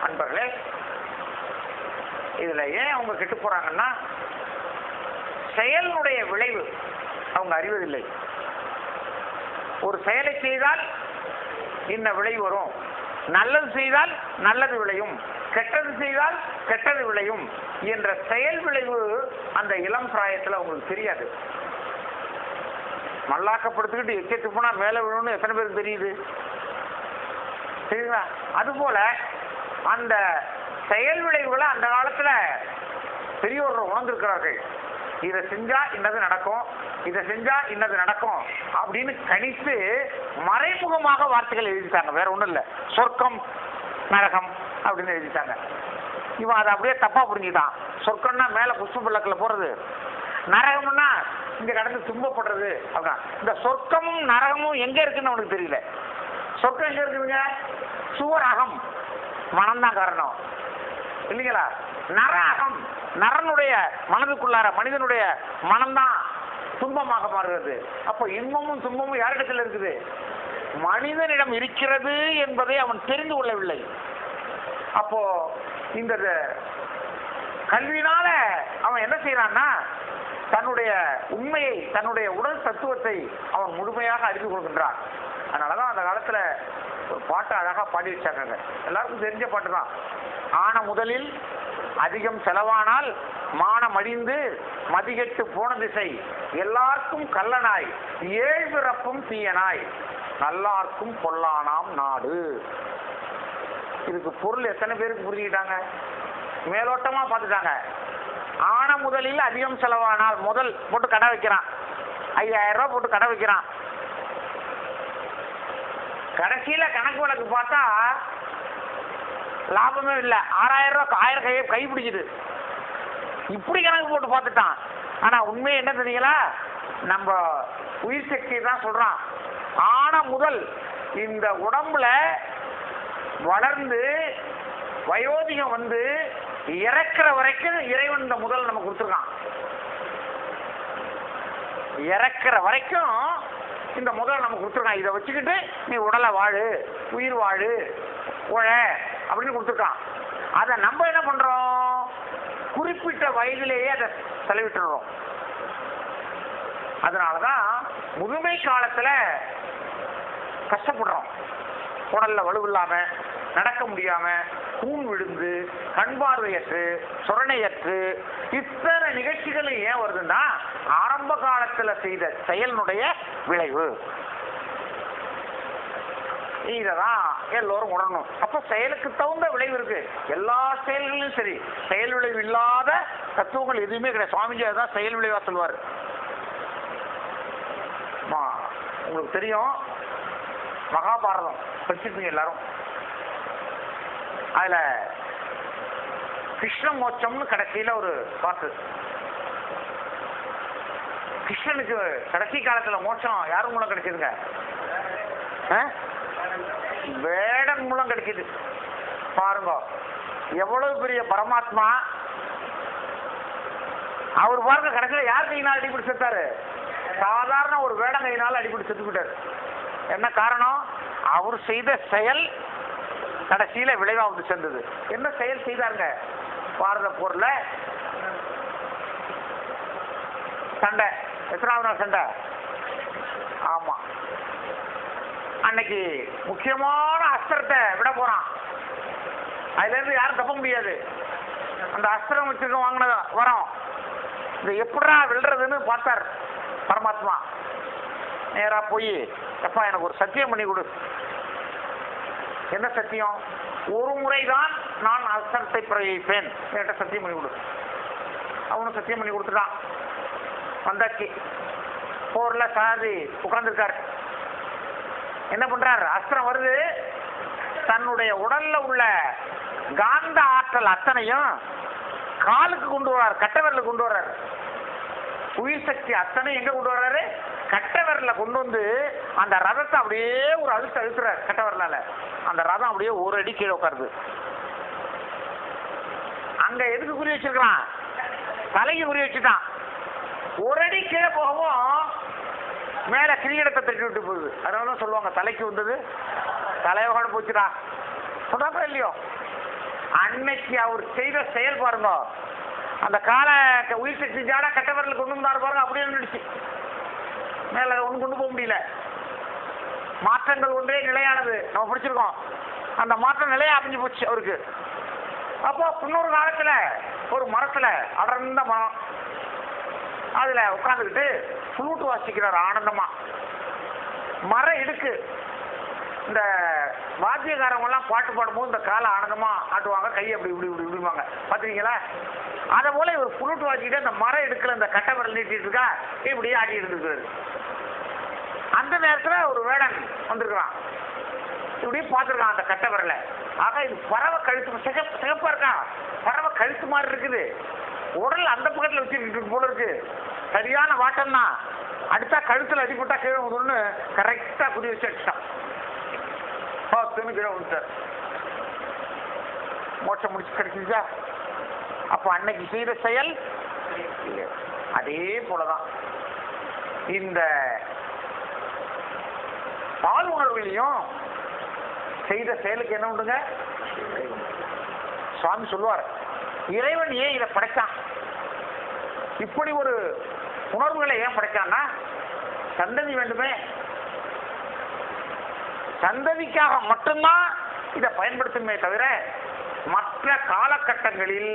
அன்பர்களே, இதுல ஏன் அவங்க கெட்டு போறாங்கன்னா செயலுடைய விளைவு அவங்க அறிவதில்லை. ஒரு செயலை செய்தால் இன்ன விளைவு வரும், நல்லது செய்தால் நல்லது விளையும், கெட்டது செய்தால் கெட்டது விளையும் என்ற செயல் விளைவு அந்த இளம் பிராயத்தில் உங்களுக்கு தெரியாது. மல்லாக்கப்படுத்திக்கிட்டு எச்சத்து போனா மேல விழும்னு எத்தனை பேருக்கு தெரியுது? சரிங்களா? அதுபோல அந்த செயல் விளைவுகளை அந்த காலத்துல பெரியோர்கள் உணர்ந்திருக்கிறார்கள். இதை செஞ்சா இன்னது நடக்கும், இதை செஞ்சா இன்னது நடக்கும் அப்படின்னு கணித்து மறைமுகமாக வார்த்தைகள் எழுதிட்டாங்க. வேற ஒண்ணும் இல்லை. சொர்க்கம் நரகம் அப்படின்னு எழுதிட்டாங்க. இவன் அதை அப்படியே தப்பா புரிஞ்சுட்டான். சொர்க்கம்னா மேல புஷ்ப பல்லக்கில் போறது, நரகம்னா இங்க கடந்து துன்பப்படுறது. அப்படின்னா இந்த சொர்க்கமும் நரகமும் எங்க இருக்குன்னு அவனுக்கு தெரியல. சொர்க்கம் எங்க இருக்குதுங்க? சுவரகம், மனம்தான் காரணம் இல்லைங்களா? நரகம், நரனுடைய மனதுக்குள்ளார மனிதனுடைய மனம்தான் துன்பமாக மாறுகிறது. அப்போ இன்பமும் துன்பமும் யாரிடத்தில் இருக்குது? மனிதனிடம் இருக்கிறது என்பதை அவன் தெரிந்து கொள்ளவில்லை. அப்போ இந்த கல்வியினால அவன் என்ன செய்யறான்னா தன்னுடைய உண்மையை, தன்னுடைய உடல் தத்துவத்தை அவன் முழுமையாக அறிந்து கொள்கின்றான். அதனாலதான் அந்த காலத்துல ஒரு பாட்டை அழகா பாடி வச்சாங்க. எல்லாருக்கும் தெரிஞ்ச பாட்டு தான். ஆன முதலில் அதிகம் செலவானால் மானம் அழிந்து மதிகெட்டு போன திசை எல்லாருக்கும் கள்ளனாய் ஏழ்பிறப்பும் தீயனாய் நல்லார்க்கும் பொல்லானாம் நாடு. இதுக்கு பொருள் எத்தனை பேருக்கு புரிஞ்சுக்கிட்டாங்க? மேலோட்டமா பார்த்துட்டாங்க. ஆன முதலில் அதிகம் செலவானால், முதல் போட்டு கடை வைக்கிறான், 5000 ரூபாய் போட்டு கடை வைக்கிறான். கடைசியில கணக்கு வழக்கு பார்த்தா லாபமே இல்லை. 6000 ரூபாய் 1000 கை பிடிக்குது. இப்படி கணக்கு போட்டு பார்த்துட்டான். ஆனா உண்மை என்ன தெரியுங்களா? நம்ம உயிர் சக்தி தான் சொல்றான். ஆன முதல் இந்த உடம்புல வளர்ந்து வயோதிகம் வந்து இறக்குற வரைக்கும் இறைவன் இந்த முதல் நம்ம கொடுத்துருக்கான். இறக்குற வரைக்கும் இந்த முதல் நம்ம கொடுத்துருக்கான். இதை வச்சுக்கிட்டு நீ உடலை வாழு, உயிர் வாழு, உழ அப்படின்னு கொடுத்துருக்கான். அதை நம்ம என்ன பண்றோம்? குறிப்பிட்ட வயதிலேயே அதை செலவிட்டுறோம். அதனாலதான் முதுமை காலத்துல கஷ்டப்படுறோம். உடல்ல வலுவில்லாம, நடக்க முடியாம, கூன் விழுந்து, கண் பார்வையற்று, சொரணையற்று, இத்தனை நிகழ்ச்சிகளும் ஏன் வருதுன்னா ஆரம்ப காலத்துல செய்த செயலினுடைய விளைவு. இததான் எல்லோரும் உணரணும். அப்ப செயலுக்கு தகுந்த விளைவு இருக்கு. எல்லா செயல்களிலும் சரி, செயல் விளைவு இல்லாத தத்துவங்கள் எதுவுமே கிடையாது. சுவாமிஜி அதுதான் செயல் விளைவா சொல்லுவார். உங்களுக்கு தெரியும், மகாபாரதம் படிச்சிருப்பீங்க எல்லாரும். அதுல கிருஷ்ண மோட்சம்னு கடைசியில ஒரு பாட்டு. கிருஷ்ணனுக்கு கடைசி காலத்துல மோட்சம் யாரு மூலம் கிடைச்சதுங்க? வேடன் மூலம் கிடைக்குது. பாருங்க எவ்வளவு பெரிய பரமாத்மா. அவர் பாருங்க கடைசியில யார் கையினால் அடிபடி செத்தாரு? சாதாரண ஒரு வேடம் கையினால் அடிபடி செத்து விட்டாரு. என்ன காரணம்? அவர் செய்த செயல் கடைசியில விளைவா வந்து சேர்ந்தது. என்ன செயல் செய்தாருங்க? பாரத போர்ல சண்டை. எத்தனாவது நாள் சண்டை? ஆமா, அன்னைக்கு முக்கியமான அஸ்திரத்தை விட போறான். அதுல இருந்து யாரும் தப்ப முடியாது. அந்த அஸ்திரம் வச்சுக்க வாங்கினது வரோம். இது எப்படா விழுறதுன்னு பார்த்தார் பரமாத்மா. நேரா போய், எப்பா எனக்கு ஒரு சத்தியம் பண்ணி கொடு. என்ன சத்தியம்? ஒரு முறைதான் நான் அஸ்திரத்தை பிரயோகிப்பேன், என்கிட்ட சத்தியம் பண்ணி கொடு. அவனும் சத்தியம் பண்ணி கொடுத்துட்டான். வந்தாச்சு. போர்ல சாதி உட்கார்ந்துருக்காரு. என்ன பண்றாரு? அஸ்திரம் வருது. தன்னுடைய உடல்ல உள்ள காந்த ஆற்றல் அத்தனையும் காலுக்கு கொண்டு வர்றாரு, கட்டவரில் கொண்டு வர்றாரு. உயிர் சக்தி அத்தனை எங்க கொண்டு வர்றாரு? கட்டவரில கொண்டு வந்து அந்த ரதத்தை அப்படியே ஒரு அழுத்த அழுத்துறாரு கட்டவரலால. அந்த ரதம் அப்படியே ஒரு அடி கீழே உட்காருது. அங்க எதுக்கு குறி வச்சிருக்கான்? தலைக்கு குறி வச்சுட்டான். ஒரு அடி கீழே போகவும் மேல கிரீடத்தை தட்டி விட்டு போகுது. அதனால சொல்லுவாங்க தலைக்கு வந்தது தலையோட போச்சுடா சொல்றாங்க இல்லையோ. அன்னைக்கு அவர் செய்த செயல் பாருங்க. அந்த கால உயிர் சக்தி ஜாடா கட்டவரில் கொண்டு வந்தாரு பாருங்க, அப்படியே நின்றுச்சு. மேல ஒண்ணு கொண்டு போக முடியல. மாற்றங்கள் ஒன்றே நிலையானது நம்ம படிச்சிருக்கோம். அந்த மாற்றம் நிலையா அமைஞ்சு போச்சு அவருக்கு. அப்போ இன்னொரு காலத்துல ஒரு மரத்துல, அடர்ந்த மரம், அதுல உட்காந்துக்கிட்டு ஃப்ளூட் வாசிக்கிறார் ஆனந்தமா. மரம் இடுக்கு. இந்த வாத்தியக்காரங்க எல்லாம் பாட்டு பாடும்போது இந்த காலை ஆனந்தமா ஆட்டுவாங்க, கையை அப்படி இப்படி இப்படி விடுவாங்க, பாத்துருக்கீங்களா? அதை போல இவர் ஃப்ளூட் வாசிக்கிட்டு அந்த மரம் இடுக்கல இந்த கட்டவரல் நீட்டிட்டு இருக்கா, இப்படியே ஆட்டிட்டு இருக்கிறது. அந்த நேரத்துல ஒரு வேடன் வந்திருக்கான். இப்படியே பார்த்துருக்கான் அந்த கட்டவரல. ஆக இது பறவை கழுத்து சிகப்பா இருக்கான். பறவை கழுத்து மாதிரி இருக்குது. உடல் அந்த பக்கத்துல வச்சுட்டு போல இருக்கு. சரியான வாட்டம் தான். அடுத்தா கழுத்துல அடிபட்டா கீழே ஒன்று கரெக்டா குதி வச்சு அடிச்சான். கீழே விட்டார். மோட்சம் முடிச்சு கிடைச்சிச்சா? அப்ப அன்னைக்கு செய்த செயல் அதே போலதான் இந்த பால் உணர்வுலையும் செய்த செயலுக்கு என்ன உண்டுங்க? சுவாமி சொல்லுவார், இறைவன் ஏன் இதை படைச்சான்? இப்படி ஒரு உணர்வுகளை ஏன் படைச்சான்னா சந்ததி வேண்டுமே. சந்ததிக்காக மட்டும்தான் இதை பயன்படுத்துமே தவிர மற்ற காலகட்டங்களில்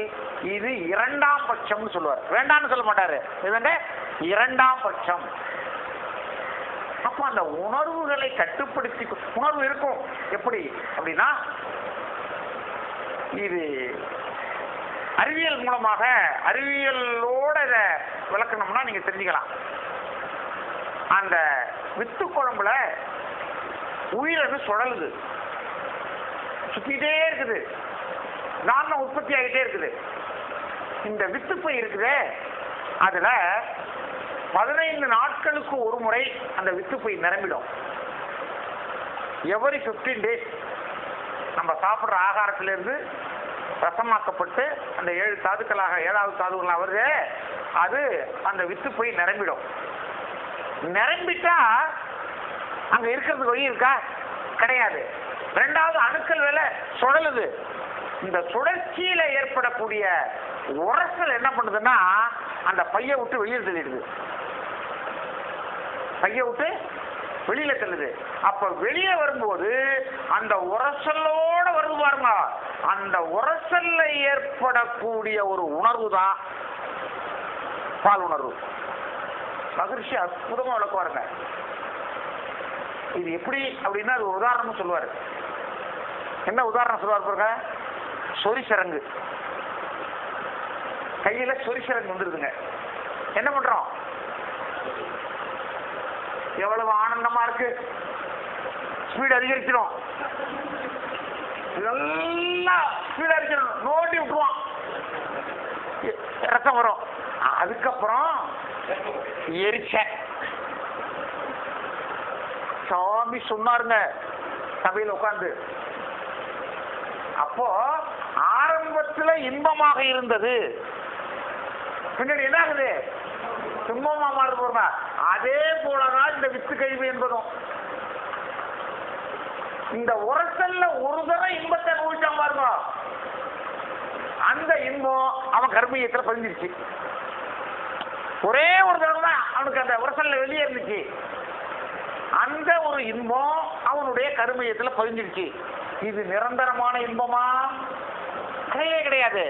இது இரண்டாம் பட்சம்னு சொல்லுவார், வேண்டாம்னு சொல்ல மாட்டாரு. இதுங்க இரண்டாம் பட்சம். அப்ப அந்த உணர்வுகளை கட்டுப்படுத்தி, உணர்வு இருக்கும் எப்படி அப்படின்னா, இது அறிவியல் மூலமாக, அறிவியலோட இதை விளக்கணும்னா நீங்க தெரிஞ்சுக்கலாம். அந்த வித்து குழம்புல உயிரணு சுழலுது, சுத்திட்டே இருக்குது, நாம உற்பத்தி ஆகிட்டே இருக்குது. இந்த வித்துப்பை இருக்குதே, அதுல 15 நாட்களுக்கு ஒரு முறை அந்த வித்துப்பை நிரம்பிடும். எவரி 15 days நம்ம சாப்பிட்ற ஆகாரத்திலிருந்து ரசமாக்கப்பட்டு அந்த 7 தாதுக்களாக 7வது தாதுக்களாக வருது, அது அந்த வித்துப்பை நிரம்பிடும். நிரம்பிட்டா அங்க இருக்கிறதுக்கு வழி இருக்கா? கிடையாது. ரெண்டாவது அணுக்கள் வேலை சுழலுது. இந்த சுழற்சியில ஏற்படக்கூடிய உரசல் என்ன பண்ணுதுன்னா அந்த பைய விட்டு வெளியே தள்ளிடுது, பைய விட்டு வெளியில தள்ளுது. அப்ப வெளியே வரும்போது அந்த உரசலோட வருது பாருங்க, அந்த உரசல்ல ஏற்படக்கூடிய ஒரு உணர்வு தான் பால் உணர்வு. மகிழ்ச்சி அற்புதமா விளக்குவாருங்க. இது எப்படி அப்படின்னா அது உதாரணம் சொல்லுவாரு. என்ன உதாரணம் சொல்லுவார் பாருங்க, சொரிசரங்கு. கையில சொரிசரங்கு வந்துருதுங்க, என்ன பண்றோம்? எவ்வளவு ஆனந்தமா இருக்கு, ஸ்பீட் அதிகரிச்சிடும், இதெல்லாம் ஸ்பீட் அதிகரிச்சிடும், நோண்டி விட்டுருவான், ரத்தம் வரும். அதுக்கப்புறம் எரிச்ச சாமி சொன்னாருங்க சபையில் உட்கார்ந்து. அப்போ ஆரம்பத்துல இன்பமாக இருந்தது, பின்னாடி என்ன ஆகுது? துன்பமா மாறுது போறா. அதே போலதான் இந்த வித்து கழிவு என்பதும். இந்த உரசல்ல ஒரு தடவை இன்பத்தை அனுபவிச்சான் பாருங்க, அந்த இன்பம் அவன் கர்மீயத்துல பதிஞ்சிருச்சு. ஒரே ஒரு தடவை தான் அவனுக்கு அந்த உரசல்ல வெளியே இருந்துச்சு, அந்த ஒரு இன்பம் அவனுடைய கருமையத்துல பதிஞ்சிருச்சு. இது நிரந்தரமான இன்பமா? கிடையவே கிடையாது.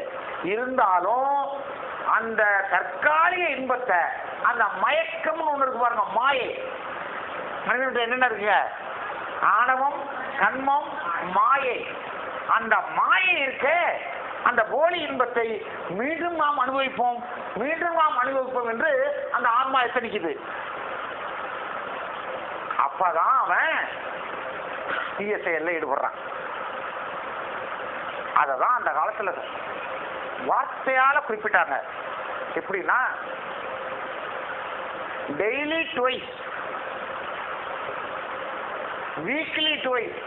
இருந்தாலும் அந்த தற்காலிக இன்பத்தை, அந்த மயக்கம்னு ஒண்ணு இருக்கு பாருங்க, மாயை. மனிதனுடைய என்னென்ன இருக்குங்க? ஆணவம், கண்மம், மாயை. அந்த மாயை இருக்கு, அந்த போலி இன்பத்தை மீண்டும் நாம் அனுபவிப்போம், மீண்டும் நாம் அனுபவிப்போம் என்று அந்த ஆன்மா எத்தனிக்குது. அப்பதான் அவன் தீய செயல்ல ஈடுபடுறான். அததான் அந்த காலத்துல வார்த்தையால குறிப்பிட்டாங்க. எப்படின்னா, daily twice, weekly twice,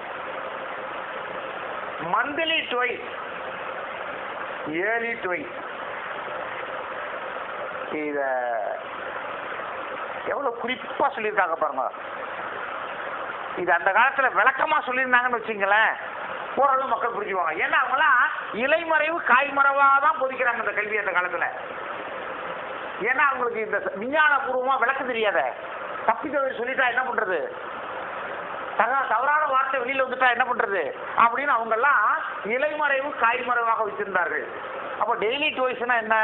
monthly twice, yearly twice. இத எவ்வளவு குறிப்பா சொல்லியிருக்காங்க பாருங்க. இது அந்த காலத்துல விளக்கமா சொல்லியிருந்தாங்கன்னு வச்சுங்களேன், ஓரளவு மக்கள் புரிஞ்சுவாங்க. ஏன்னா அவங்களாம் இலைமறைவு காய்மறைவா தான் போதிக்கிறாங்க இந்த கல்வி அந்த காலத்துல. ஏன்னா அவங்களுக்கு இந்த விஞ்ஞான பூர்வமா விளக்க தெரியாத, தப்பித்தவரை சொல்லிட்டா என்ன பண்றது, தவறான வார்த்தை வெளியில வந்துட்டா என்ன பண்றது அப்படின்னு அவங்க எல்லாம் இலைமறைவு காய்மறைவாக வச்சிருந்தார்கள். அப்ப டெய்லி ட்வைஸ்னா என்ன?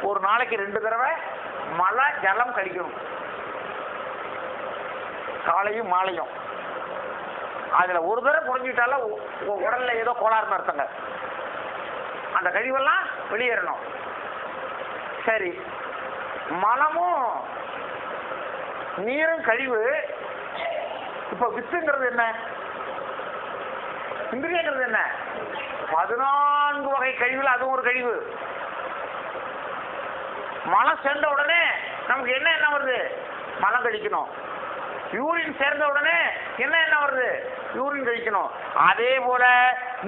ஒரு நாளைக்கு 2 தடவை மழை ஜலம் கழிக்கணும், காலையும் மாலையும். அதுல ஒரு தடவை குறைஞ்சிட்டால உடல்ல ஏதோ கோளாறுன்னு அர்த்தங்க, அந்த கழிவெல்லாம் வெளியேறணும். சரி, மலமும் நீரும் கழிவு. இப்ப வித்துங்கிறது என்ன, இந்திரியங்கிறது என்ன? 14 வகை கழிவுல அதுவும் ஒரு கழிவு. மலம் சேர்ந்த உடனே நமக்கு என்ன வருது? மலம் கழிக்கணும். யூரின் சேர்ந்த உடனே என்ன வருது? யூரின் கழிக்கணும். அதே போல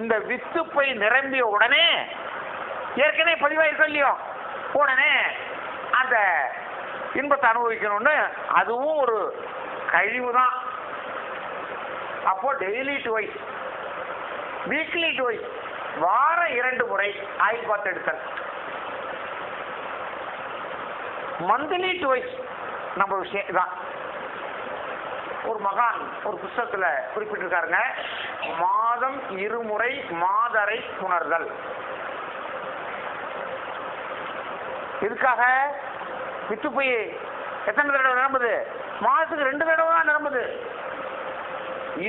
இந்த வித்துப்பை நிரம்பிய உடனே, ஏற்கனவே பதிவாயிருக்கும் இல்லையோ, உடனே அந்த இன்பத்தை அனுபவிக்கணும்னு அதுவும் ஒரு கழிவு தான். அப்போ டெய்லி ட்வைஸ், வீக்லி ட்வைஸ், வாரம் 2 முறை ஆயில் பாத் எடுத்தல். மந்த்லி ட்வைஸ் நம்ம விஷயம் தான். ஒரு மகான் ஒரு புத்தகத்துல குறிப்பிட்டிருக்காருங்க, மாத மாதம் இருமுறை மாதரை புணர்தல். இதுக்காக பித்துப்பை எத்தனை தடவை நிரம்புது? மாதத்துக்கு 2 தடவை தான் நிரம்புது.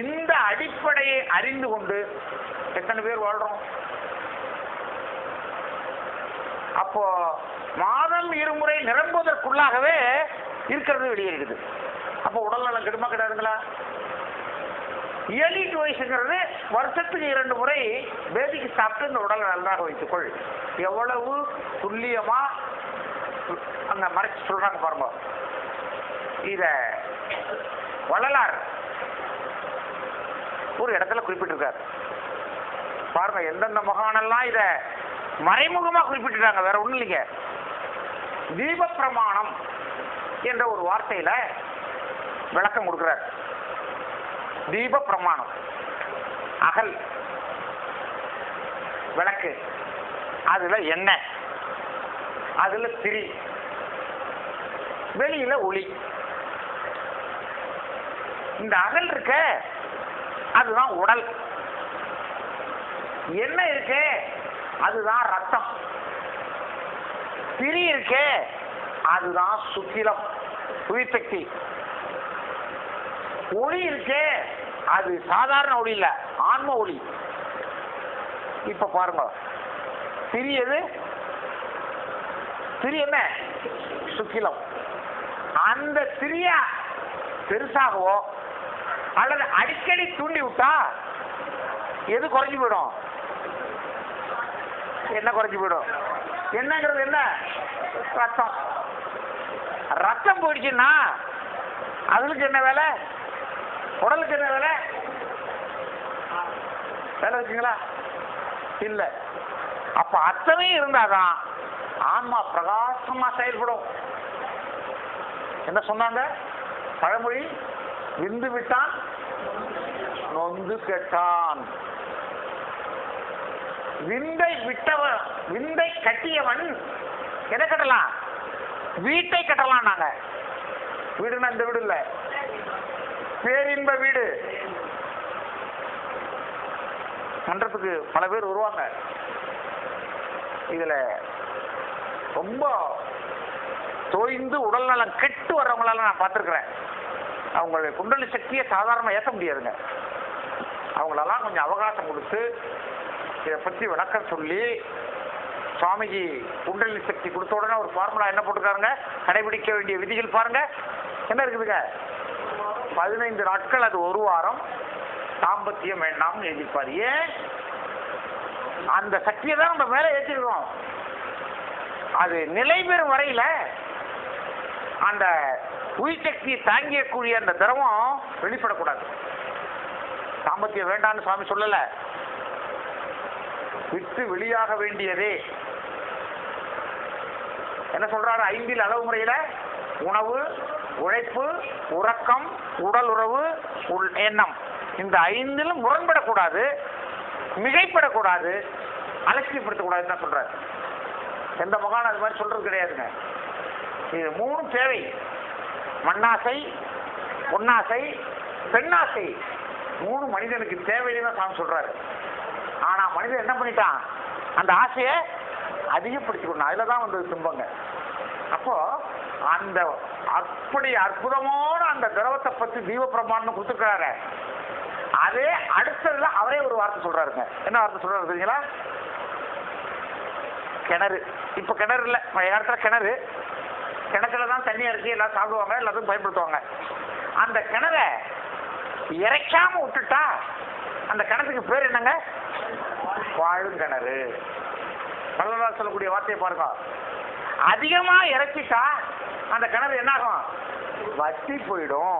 இந்த அடிப்படையை அறிந்து கொண்டு எத்தனை பேர் வாழ்றோம்? அப்போ மாதம் இருமுறை நிரம்புவதற்குள்ளாகவே இருக்கிறது வெளியேறிடுது. அப்போ உடல் நலம் கெடுமா கிடையாதுங்களா? இயர்லி டுவைஸ்ங்கிறது வருஷத்துக்கு 2 முறை பேபிக்கு சாப்பிட்டு இந்த உடலை நல்லாக வைத்துக்கொள். எவ்வளவு துல்லியமா அங்க மறைச்சு சொல்றாங்க பாருங்க. இத வள்ளலார் ஒரு இடத்துல குறிப்பிட்டிருக்காரு பாருங்க. எந்தெந்த மகானெல்லாம் இத மறைமுகமா குறிப்பிட்டிருக்காங்க, வேற ஒண்ணும் இல்லைங்க. தீப பிரமாணம் என்ற ஒரு வார்த்தையில விளக்கம் கொடுக்கிறார். தீப பிரமாணம், அகல் விளக்கு, அதுல எண்ணெய், அதுல திரி, வெளியில ஒளி. இந்த அகல் இருக்க அதுதான் உடல், எண்ணெய் இருக்கே அதுதான் ரத்தம், திரி இருக்கே அதுதான் சுக்கிலம் உயிர்சக்தி, ஒளி இருக்கே அது சாதாரண ஒளி இல்ல, ஆன்ம ஒளி. இப்ப பாருங்க, திரி எது? திரி என்ன? சுக்கிலம். அந்த திரிய பெருசாகவோ அல்லது அடிக்கடி தூண்டி விட்டா எது குறைஞ்சு போயிடும்? என்ன குறைஞ்சு போயிடும்? என்னங்கிறது என்ன? ரத்தம். ரத்தம் போயிடுச்சுன்னா அதுக்கு என்ன வேலை? உடலுக்கு என்ன வேலை? வேலை இருக்குங்களா? இல்ல. அப்ப அத்தனை இருந்தாதான் ஆன்மா பிரகாசமா செயல்படும். என்ன சொன்னாங்க பழமொழி? விந்து விட்டான் நொந்து கெட்டான். விந்தை விட்டவன், விந்தை கட்டியவன் எதை கட்டலாம்? வீட்டை கட்டலாம். நாங்க வீடுனா இந்த வீடு இல்ல, பேரின்ப வீடு. மன்றத்துக்கு பல பேர் வருவாங்க. இதுல ரொம்ப தோய்ந்து உடல் நலம் கெட்டு வர்றவங்களால நான் பார்த்திருக்கிறேன். அவங்களுடைய குண்டலி சக்தியை சாதாரணமா ஏற்ற முடியாதுங்க. அவங்களெல்லாம் கொஞ்சம் அவகாசம் கொடுத்து இதை பற்றி விளக்கம் சொல்லி, சுவாமிஜி குண்டலி சக்தி கொடுத்த உடனே ஒரு ஃபார்முலா என்ன போட்டுருக்காருங்க, கடைபிடிக்க வேண்டிய விதிகள் பாருங்க என்ன இருக்குதுங்க. 15 நாட்கள், அது 1 வாரம் தாம்பத்தியம் வேண்டாம் எழுதிப்பார். ஏன்? அந்த சக்தியை தான் நம்ம மேல ஏற்றிருக்கோம். அது நிலை பெறும் வரையில அந்த உயிர் சக்தியை தாங்கியக்கூடிய அந்த திரவம் வெளிப்படக்கூடாது. தாம்பத்தியம் வேண்டாம்னு சுவாமி சொல்லல, விட்டு வெளியாக வேண்டியதே. என்ன சொல்றாரு? 5 அளவு முறையில உணவு, உழைப்பு, உறக்கம், உடல் உறவு, எண்ணம், இந்த 5லும் முரண்படக்கூடாது, மிகைப்படக்கூடாது, அலட்சியப்படுத்தக்கூடாதுன்னு தான் சொல்றாரு. எந்த மகான் அது மாதிரி சொல்றது கிடையாதுங்க. இது 3 தேவை. மண்ணாசை, பொன்னாசை, பெண்ணாசை, 3 மனிதனுக்கு தேவைன்னு தான் சாமி சொல்றாரு. ஆனா மனிதன் என்ன பண்ணிட்டான்? அந்த ஆசையை அதிகப்படுத்திக்கணும். அதுலதான் வந்தது துன்பங்க. அப்போ அந்த அப்படி அற்புதமான அந்த திரவத்தை பத்தி தீப பிரமாணம் கொடுத்துருக்கிறாரு. அதே அடுத்ததுல அவரே ஒரு வார்த்தை சொல்றாருங்க. என்ன வார்த்தை சொல்றாரு தெரியுங்களா? கிணறு. இப்ப கிணறு இல்ல, பழைய காலத்துல கிணறு. கிணத்துலதான் தண்ணி இறக்கி எல்லாம் சாப்பிடுவாங்க, எல்லாத்துக்கும் பயன்படுத்துவாங்க. அந்த கிணறை இறைக்காம விட்டுட்டா அந்த கிணத்துக்கு பேர் என்னங்க? வாழுங்கிணறு. வள்ளலார் சொல்லக்கூடிய வார்த்தையை பாருங்க. அதிகமா இறைச்சிட்டா அந்த கிணறு என்ன ஆகும்? வற்றி போயிடும்.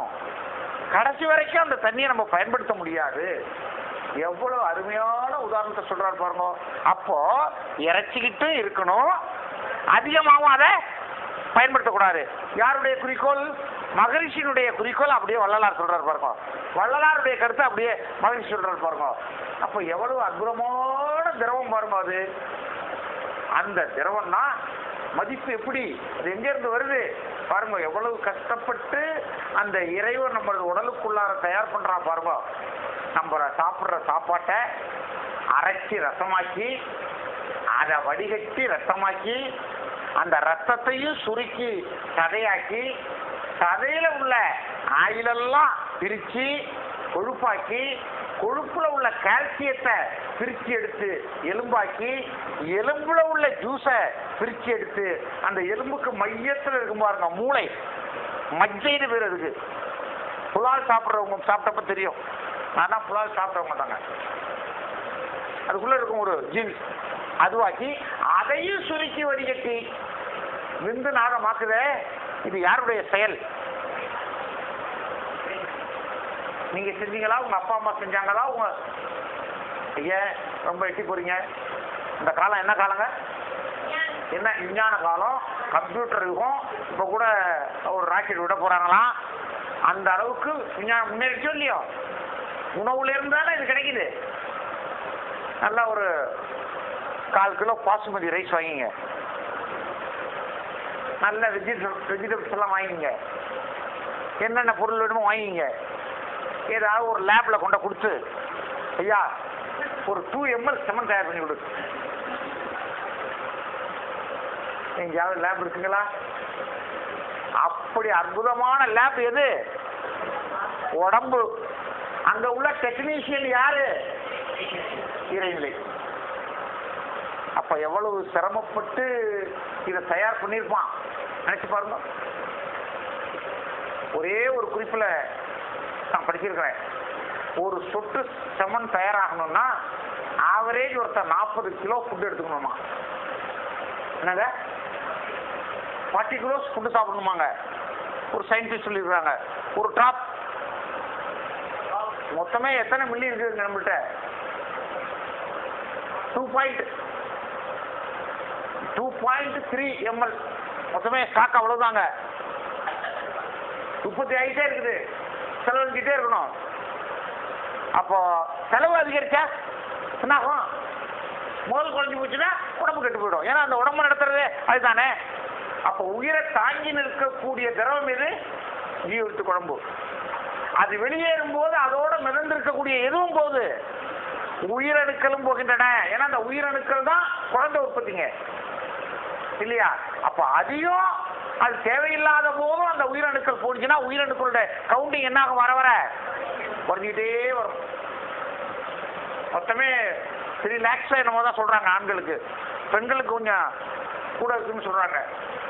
கடைசி வரைக்கும் அந்த தண்ணியை நம்ம பயன்படுத்த முடியாது. எவ்வளவு அருமையான உதாரணத்தை சொல்றாரு பாருங்க. அப்போ இறைச்சிக்கிட்டு இருக்கணும், அதிகமாகவும் அதை பயன்படுத்தக்கூடாது. யாருடைய குறிக்கோள்? மகரிஷியினுடைய குறிக்கோள். அப்படியே வள்ளலார் சொல்றாரு பாருங்க. வள்ளலாருடைய கருத்தை அப்படியே மகரிஷி சொல்றாரு பாருங்க. அப்போ எவ்வளவு அற்புதமான திரவம் பாருங்க. அது அந்த திரவம்னா மதிப்பு எப்படி? அது எங்க இருந்து வருது? பாருங்க எவ்வளவு கஷ்டப்பட்டு அந்த இறைவன் நம்ம உடலுக்குள்ளார தயார் பண்றான் பாருங்க. நம்ம சாப்பிட்ற சாப்பாட்டை அரைச்சி ரசமாக்கி அதை வடிகட்டி ரத்தமாக்கி அந்த ரத்தத்தையும் சுருக்கி சதையாக்கி சதையில உள்ள ஆயிலெல்லாம் பிரிச்சு கொழுப்பாக்கி கொழுப்புல உள்ள கால்சியத்தை பிரிச்சு எடுத்து எலும்பாக்கி எலும்புல உள்ள ஜூஸை பிரிச்சு எடுத்து அந்த எலும்புக்கு மையத்தில் இருக்கும் பாருங்க மூளை மஜ்ஜைன்னு பேர் இருக்கு. புலால் சாப்பிட்றவங்க சாப்பிட்டப்ப தெரியும். நான் தான் புலால் சாப்பிட்றவங்க தாங்க. அதுக்குள்ள இருக்கும் ஒரு ஜீன்ஸ் அதுவாக்கி அதையும் சுருக்கி வடிகட்டி விந்து நாகமாக்குதே. இது யாருடைய செயல்? நீங்க செஞ்சீங்களா? உங்க அப்பா அம்மா செஞ்சாங்களா? உங்க ஐயா ரொம்ப எட்டி போறீங்க. இந்த காலம் என்ன காலங்க? என்ன விஞ்ஞான காலம், கம்ப்யூட்டர் யுகம். இப்ப கூட ஒரு ராக்கெட் விட போறாங்களாம். அந்த அளவுக்கு விஞ்ஞானம் முன்னேறிச்சோ இல்லையோ? உணவுல இருந்தாலும் இது கிடைக்குது. நல்லா ஒரு 4 கிலோ பாசுமதி ரைஸ் வாங்கிங்க, நல்ல வெஜிடபிள்ஸ் எல்லாம் வாங்கிங்க, என்னென்ன பொருள் வேணுமோ வாங்கிங்க. ஏதாவது ஒரு லேப்ல கொண்ட கொடுத்து ஐயா ஒரு 2 ml செமன் தயார் பண்ணி கொடு. எங்கேயாவது லேப் இருக்குங்களா? அப்படி அற்புதமான லேப் எது? உடம்பு. அங்க உள்ள டெக்னீஷியன் யாரு? இறைநிலை. அப்ப எவ்வளவு சிரமப்பட்டு இதை தயார் பண்ணிருப்பான் நினைச்சு பாருங்க. ஒரே ஒரு குறிப்புல நான் படிச்சிருக்கிறேன். ஒரு சொட்டு செமன் தயாராகணும்னா ஆவரேஜ் ஒருத்தர் 40 கிலோ ஃபுட் எடுத்துக்கணுமா? என்னங்க 40 கிலோஸ் ஃபுட்டு சாப்பிடணுமாங்க? ஒரு சயின்டிஸ்ட் சொல்லியிருக்காங்க. ஒரு டாப் மொத்தமே எத்தனை மில்லி இருக்குதுங்க நம்மள்கிட்ட? 2.3 ml மொத்தமே ஸ்டாக். அவ்வளவுதாங்க. உற்பத்தி ஆகிட்டே இருக்குது, செலவழிக்கிட்டே இருக்கணும். அப்போ செலவு அதிகரிச்சா என்ன ஆகும்? முதல் குறைஞ்சி போச்சுன்னா உடம்பு கெட்டு போயிடும். ஏன்னா அந்த உடம்பு நடத்துறதே அதுதானே. அப்போ உயிரை தாங்கி நிற்கக்கூடிய திரவம் எது? ஜீவத்து குழம்பு. அது வெளியேறும் போது அதோட மிதந்திருக்கக்கூடிய எதுவும் போது உயிரணுக்களும் போகின்றன. ஏன்னா அந்த உயிரணுக்கள் தான் குழந்தை உற்பத்திங்க இல்லையா? அப்ப அதையும் அது தேவையில்லாத போதும் அந்த உயிரணுக்கள் போச்சுன்னா உயிரணுக்களுடைய கவுண்டிங் என்னாக வர வர குறைஞ்சிக்கிட்டே வரும். மொத்தமே 3 lakhs என்னமோ தான் சொல்றாங்க ஆண்களுக்கு. பெண்களுக்கு கொஞ்சம் கூட இருக்குன்னு சொல்றாங்க.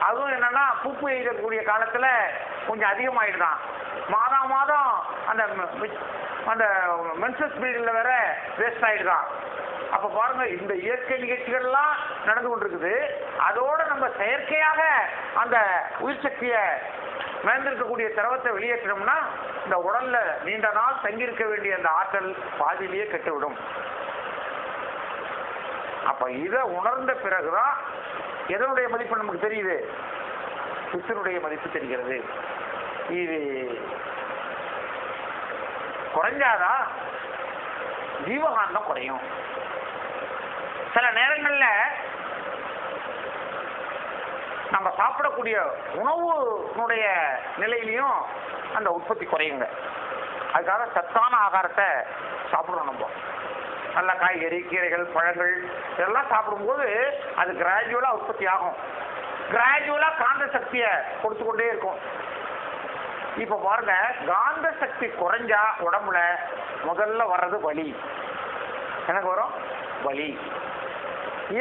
அதுவும் என்னன்னா பூப்பு எய்தக்கூடிய காலத்துல கொஞ்சம் அதிகமாயிடுதான். மாதம் மாதம் அந்த அந்த மென்சஸ் பீரியட்ல வேற வேஸ்ட் ஆயிடுதான். அப்ப பாருங்க இந்த இயற்கை நிகழ்ச்சிகள்லாம் நடந்து கொண்டிருக்குது. அதோட நம்ம செயற்கையாக அந்த உயிர் சக்தியை மேந்திருக்கக்கூடிய திரவத்தை வெளியேற்றணும்னா இந்த உடல்ல நீண்ட நாள் தங்கியிருக்க வேண்டிய அந்த ஆற்றல் பாதியிலேயே கெட்டுவிடும். அப்ப இதை உணர்ந்த பிறகுதான் எதனுடைய மதிப்பு நமக்கு தெரியுது? பிசினுடைய மதிப்பு தெரிகிறது. இது குறைஞ்சாதான் ஜீவகாந்தம் குறையும். சில நேரங்கள்ல நம்ம சாப்பிடக்கூடிய உணவுனுடைய நிலையிலையும் அந்த உற்பத்தி குறையுங்க. அதுக்காக சத்தான ஆகாரத்தை சாப்பிடணும். நம்ம நல்ல காய்கறி, கீரைகள், பழங்கள் இதெல்லாம் சாப்பிடும்போது அது கிராஜுவலா உற்பத்தி ஆகும். கிராஜுவலா காந்த சக்தியை கொடுத்து கொண்டே இருக்கும். இப்ப பாருங்க, காந்த சக்தி குறைஞ்சா உடம்புல முதல்ல வர்றது வலி. எனக்கு வரும் வலி.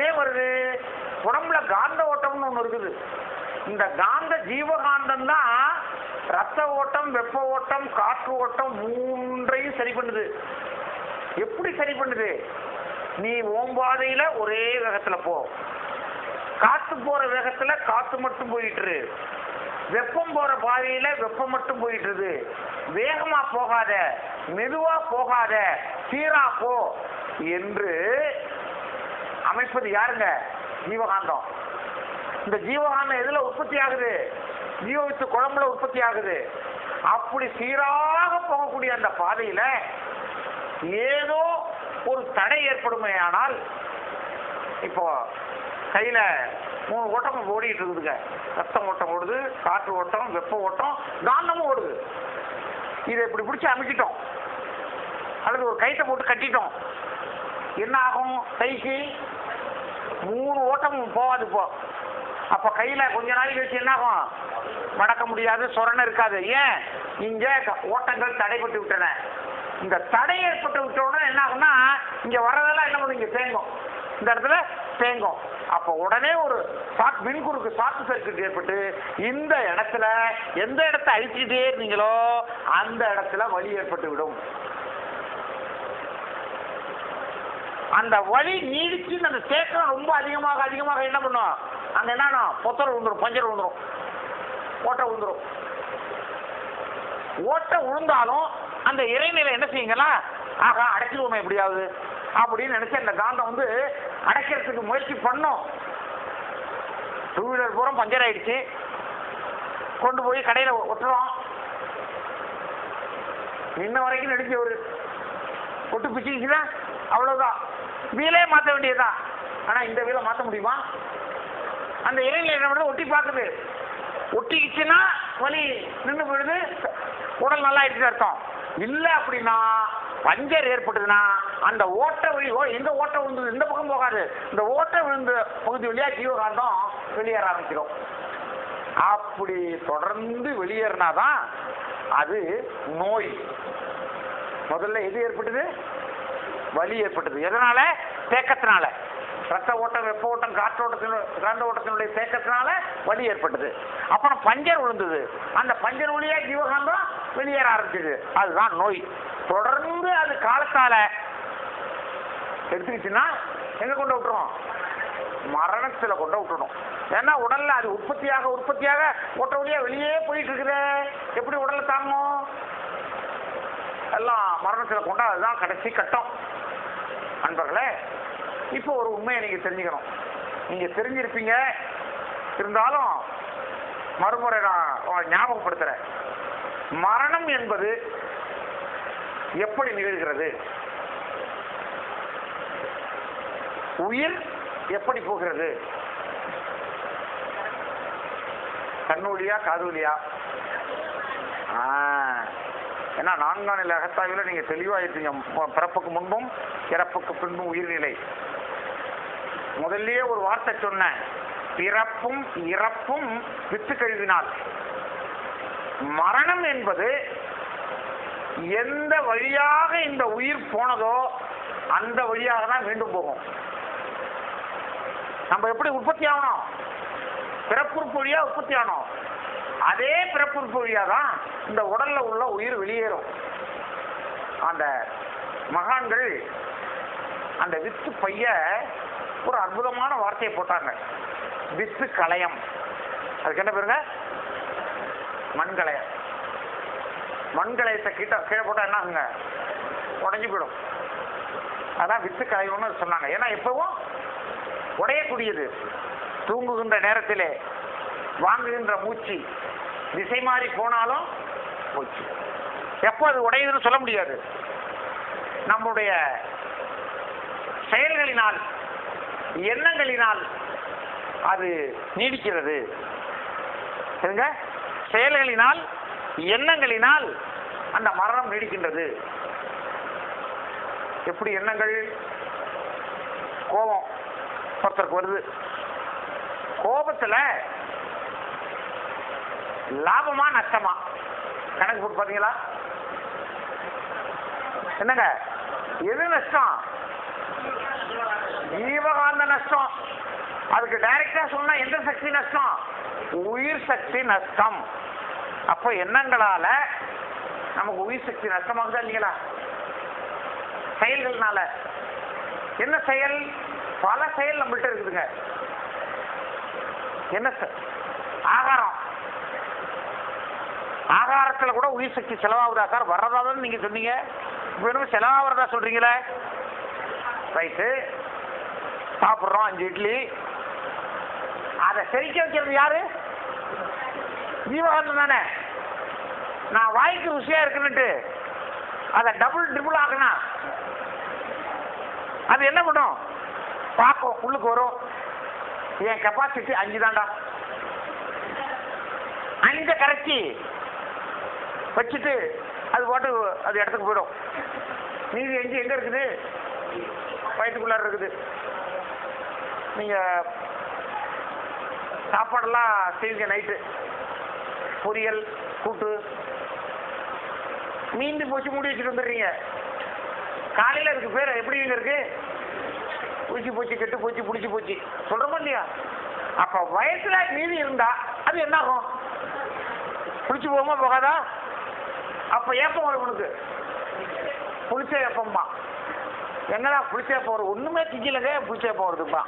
ஏன் வருது? உடம்புல காந்த ஓட்டம்னு ஒண்ணு இருக்குது. இந்த காந்த ஜீவகாந்தம் தான் ரத்த ஓட்டம், வெப்ப ஓட்டம், காற்று ஓட்டம் மூன்றையும் சரி பண்ணுது. எப்படி சரி பண்ணுது? நீ ஓம்பாதையில ஒரே வேகத்துல போ, காத்து போற வேகத்துல காத்து மட்டும் போயிட்டு, வெப்பம் போற பாதையில வெப்பம் மட்டும் போயிட்டு, வேகமா போகாத, மெதுவா போகாத, சீரா போ என்று அமைப்பது யாருங்க? ஜீவகாந்தம். இந்த ஜீவகாந்தம் எதுல உற்பத்தி ஆகுது? ஜீவவித்து குழம்புல உற்பத்தி ஆகுது. அப்படி சீராக போகக்கூடிய அந்த பாதையில ஏதோ ஒரு தடை ஏற்படுமே ஆனால், இப்போ கையில 3 ஓட்டம் ஓடிட்டு இருக்குதுங்க. ரத்தம் ஓட்டம் ஓடுது, காற்று ஓட்டம், வெப்ப ஓட்டம், காந்தமும் ஓடுது. இதை இப்படி பிடிச்சி அமைக்கிட்டோம் அல்லது ஒரு கைத்தை போட்டு கட்டிட்டோம், என்ன ஆகும்? கைக்கு 3 ஓட்டமும் போகாது. இப்போ அப்ப கையில கொஞ்ச நாள் கழிச்சு என்ன ஆகும்? மடக்க முடியாது, சொரணை இருக்காது. ஏன்? இங்க ஓட்டங்கள் தடைப்பட்டு விட்டன. இந்த தடை ஏற்பட்டு விட்ட உடனே என்ன ஆகும்னா இங்க வர்றதெல்லாம் என்ன பண்ணும்? இங்க தேங்கும், இந்த இடத்துல தேங்கும். அப்ப உடனே ஒரு மின்குறுக்கு ஷார்ட் சர்க்யூட் ஏற்பட்டு இந்த இடத்துல எந்த இடத்தை அழிச்சுட்டே இருந்தீங்களோ அந்த இடத்துல வலி ஏற்பட்டு விடும். அந்த வலி நீடிச்சு அந்த தேக்கம் ரொம்ப அதிகமாக அதிகமாக என்ன பண்ணும்? அங்க என்ன பொத்தல் விழுந்துரும், பஞ்சர் விழுந்துரும், ஓட்டை விழுந்துரும். ஓட்டை விழுந்தாலும் அந்த இறைநிலை என்ன செய்யுங்களா? ஆகா, அடைச்சிடுவோமே எப்படியாவது அப்படின்னு நினைச்சு அந்த காந்தம் அடைக்கிறதுக்கு முயற்சி பண்ணும். 2 வீலர் பூரா பஞ்சர் ஆயிடுச்சு, கொண்டு போய் கடையில ஒட்டுறோம். இன்ன வரைக்கும் நடிச்ச ஒரு ஒட்டு பிச்சுச்சுன்னா அவ்வளவுதான், வீலே மாற்ற வேண்டியதுதான். ஆனா இந்த வீலை மாற்ற முடியுமா? அந்த இறைநிலை என்ன பண்ணுறது? ஒட்டி பார்க்குது. ஒட்டிக்கிச்சுன்னா வலி நின்று போயிடுது, உடல் நல்லா ஆயிடுச்சு அர்த்தம். இல்லை அப்படின்னா பஞ்சர் ஏற்பட்டதுன்னா அந்த ஓட்டை வழி எங்க ஓட்டை விழுந்தது இந்த பக்கம் போகாது, இந்த ஓட்டை விழுந்த பகுதி வழியா ஜீவகாந்தம் வெளியேற ஆரம்பிச்சிடும். அப்படி தொடர்ந்து வெளியேறினாதான் அது நோய். முதல்ல எது ஏற்பட்டது? வலி ஏற்பட்டது. எதனால? தேக்கத்தினால. ரத்த ஓட்டம், வெப்ப ஓட்டம், காந்த ஓட்டத்தினுடைய தேக்கத்தினால வலி ஏற்பட்டது. அப்புறம் பஞ்சர் விழுந்தது, அந்த பஞ்சர் வழியா ஜீவகாந்தம் வெளியேற ஆரம்பிச்சது, அதுதான் நோய். தொடர்ந்து அது காலத்தால எடுத்துக்கிச்சுன்னா எங்க கொண்டு விட்டுரும்? மரணத்துல கொண்டு விட்டுடும். ஏன்னா உடல்ல அது உற்பத்தியாக ஓட்ட வழியா வெளியே போயிட்டு இருக்குது, எப்படி உடல்ல தாங்கும்? எல்லாம் மரணத்துல கொண்டா, அதுதான் கடைசி கட்டம். அன்பர்களே, இப்போ ஒரு உண்மையை நீங்க தெரிஞ்சுக்கணும். நீங்க தெரிஞ்சிருப்பீங்க, இருந்தாலும் மறுமுறை நான் ஞாபகப்படுத்துறேன். மரணம் என்பது எப்படி நிகழ்கிறது? உயிர் எப்படி போகிறது? கண்ணொலியா காதொலியா? ஏன்னா 4ஆம் நிலை அகத்தாய்வில் நீங்க தெளிவாயிருப்பீங்க. பிறப்புக்கு முன்பும் இறப்புக்கு பின்பும் உயிர்நிலை. முதல்லயே ஒரு வார்த்தை சொன்னேன், பிறப்பும் இறப்பும் வித்து கழுவினால். மரணம் என்பது எந்த வழியாக இந்த உயிர் போனதோ அந்த வழியாக தான் மீண்டும் போகும். நம்ம எப்படி உற்பத்தி ஆகணும்? பிறப்புறுப்பு வழியா உற்பத்தி ஆகணும். அதே பிறப்புறுப்பு வழியா தான் இந்த உடல்ல உள்ள உயிர் வெளியேறும். அந்த மகான்கள் அந்த வித்து பைய ஒரு அற்புதமான வார்த்தையை போட்டாங்க, வித்து களையம். அதுக்கு என்ன பேருங்க? மண்களையம். மண்களையத்தை கீழே போட்டா என்ன ஆகுங்க? உடஞ்சி போயிடும். அதான் வித்து களையம்னு சொன்னாங்க. ஏன்னா எப்பவும் உடையக்கூடியது. தூங்குகின்ற நேரத்திலே வாங்குகின்ற மூச்சு திசை மாறி போனாலும் போச்சு. எப்போ அது உடையுதுன்னு சொல்ல முடியாது. நம்முடைய செயல்களினால், எண்ணங்களினால் அது நீடிக்கிறது. செயல்களினால், எண்ணங்களினால் அந்த மரணம் நீடிக்கின்றது. எப்படி எண்ணங்கள்? கோபம் ஒருத்தருக்கு வருது. கோபத்துல லாபமா நஷ்டமா கணக்கு போட்டு பாத்தீங்களா? என்னங்க, எது நஷ்டம்? ஜீவகாந்த நஷ்டம். அதுக்கு டைரக்டா சொன்னா எந்த சக்தி நஷ்டம்? உயிர் சக்தி நஷ்டம். அப்ப எண்ணங்களால நமக்கு உயிர் சக்தி நஷ்டமாகுதா இல்லைங்களா? செயல்கள்னால. என்ன செயல்? பல செயல் நம்மள்கிட்ட இருக்குதுங்க. என்ன? ஆகாரம். ஆகாரத்துல கூட உயிர் சக்தி செலவாகுதா சார்? வர்றதாதான் நீங்க சொன்னீங்க. இப்ப செலவாகிறதா சொல்றீங்களே. ரைட்டு, சாப்பிட்றோம் 5 இட்லி. அதை செரிக்க வைக்கிறது யாரு? ஜீவகாந்தம் தானே. நான் வாய்க்கு ருசியா இருக்குன்னுட்டு அதை டபுள் ட்ரிபிள் ஆகுனா அது என்ன பண்ணும்? பார்க்கும், உள்ளுக்கு வரும். என் கெப்பாசிட்டி 5 தான்டா. 5 கரைச்சி வச்சுட்டு அது பாட்டு அது இடத்துக்கு போயிடும். மீதி எங்க இருக்குது? வயிற்றுக்குள்ளார இருக்குது. நீங்க சாப்பாடெல்லாம் செய்வீங்க, நைட்டு பொரியல் கூட்டு மீந்து போச்சு மூடி வச்சுட்டு வந்துடுறீங்க. காலையில இருக்கு பேர் எப்படி இருக்கு? பூச்சி போச்சு, கெட்டு போச்சு, புடிச்சு போச்சு சொல்றோமா இல்லையா? அப்ப வயசுல மீதி இருந்தா அது என்ன ஆகும்? புளிச்சு போகுமா போகாதா? அப்ப ஏப்பம் வரும் உனக்கு, புளிச்ச ஏப்பம்மா. என்னடா புளிச்ச ஏப்பம் வரும்? ஒண்ணுமே திங்கலங்க, புளிச்ச ஏப்பம் வருதுப்பா.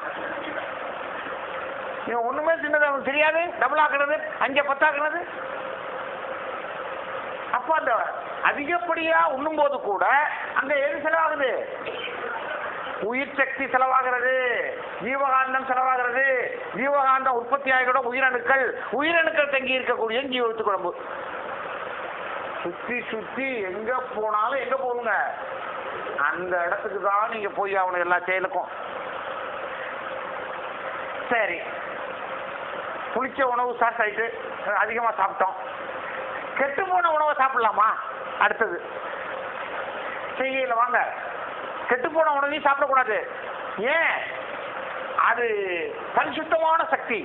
இவன் ஒண்ணுமே தின்னது அவனுக்கு தெரியாது, டபுள் ஆக்குறது, 5 10 ஆக்குறது. அப்ப அந்த அதிகப்படியா உண்ணும் போது கூட அங்க எது செலவாகுது? உயிர் சக்தி செலவாகிறது, ஜீவகாந்தம் செலவாகிறது. ஜீவகாந்தம் உற்பத்தி ஆகியோட உயிரணுக்கள் தங்கி இருக்கக்கூடிய ஜீவத்து குழம்பு. சுத்தி சுத்தி எங்க போனாலும் எங்க போகுங்க? அந்த இடத்துக்கு தான் நீங்க போய் ஆகணும் எல்லா செயலுக்கும். சரி, புளிச்ச உணவு சாஸ் ஆயிட்டு அதிகமா சாப்பிட்டோம். கெட்டு போன உணவை சாப்பிடலாமா? அடுத்தது செய்யல வாங்க, கெட்டு போன உணவையும் சாப்பிடக்கூடாது. ஏன்? அது பரிசுத்தமான சக்தி.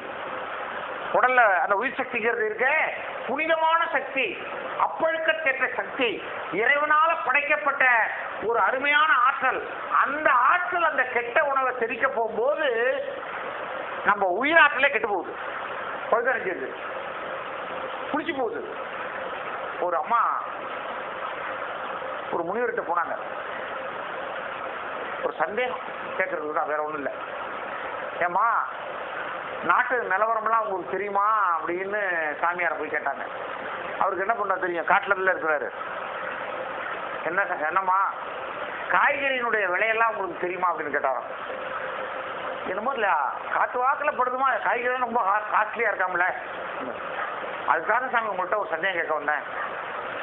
உடல்ல அந்த உயிர் சக்திங்கிறது இருக்க புனிதமான சக்தி, அப்பழுக்கற்ற சக்தி, இறைவனால படைக்கப்பட்ட ஒரு அருமையான ஆற்றல். அந்த ஆற்றல் அந்த கெட்ட உணவை செரிக்க போகும்போது நம்ம உயிராற்றலே கெட்டு போகுது, பழுதடைஞ்சிருது, புளிச்சு போகுது. ஒரு அம்மா ஒரு முனிவர்கிட்ட போனாங்க. ஒரு சந்தேகம் கேட்கறது தான், வேற ஒண்ணும் இல்லை. ஏமா நாட்டு நிலவரம்லாம் உங்களுக்கு தெரியுமா அப்படின்னு சாமியாரை போய் கேட்டாங்க. அவருக்கு என்ன பண்ண தெரியும், காட்டுல இருக்கிறாரு. என்னம்மா காய்கறியினுடைய விலையெல்லாம் உங்களுக்கு தெரியுமா அப்படின்னு கேட்டாராம். என்னமோ இல்ல காட்டு வாக்கில் படுதுமா, காய்கறி ரொம்ப காஸ்ட்லியா இருக்காமல, அதுக்காக சாமி உங்கள்கிட்ட ஒரு சந்தேகம் கேட்க வந்தேன்.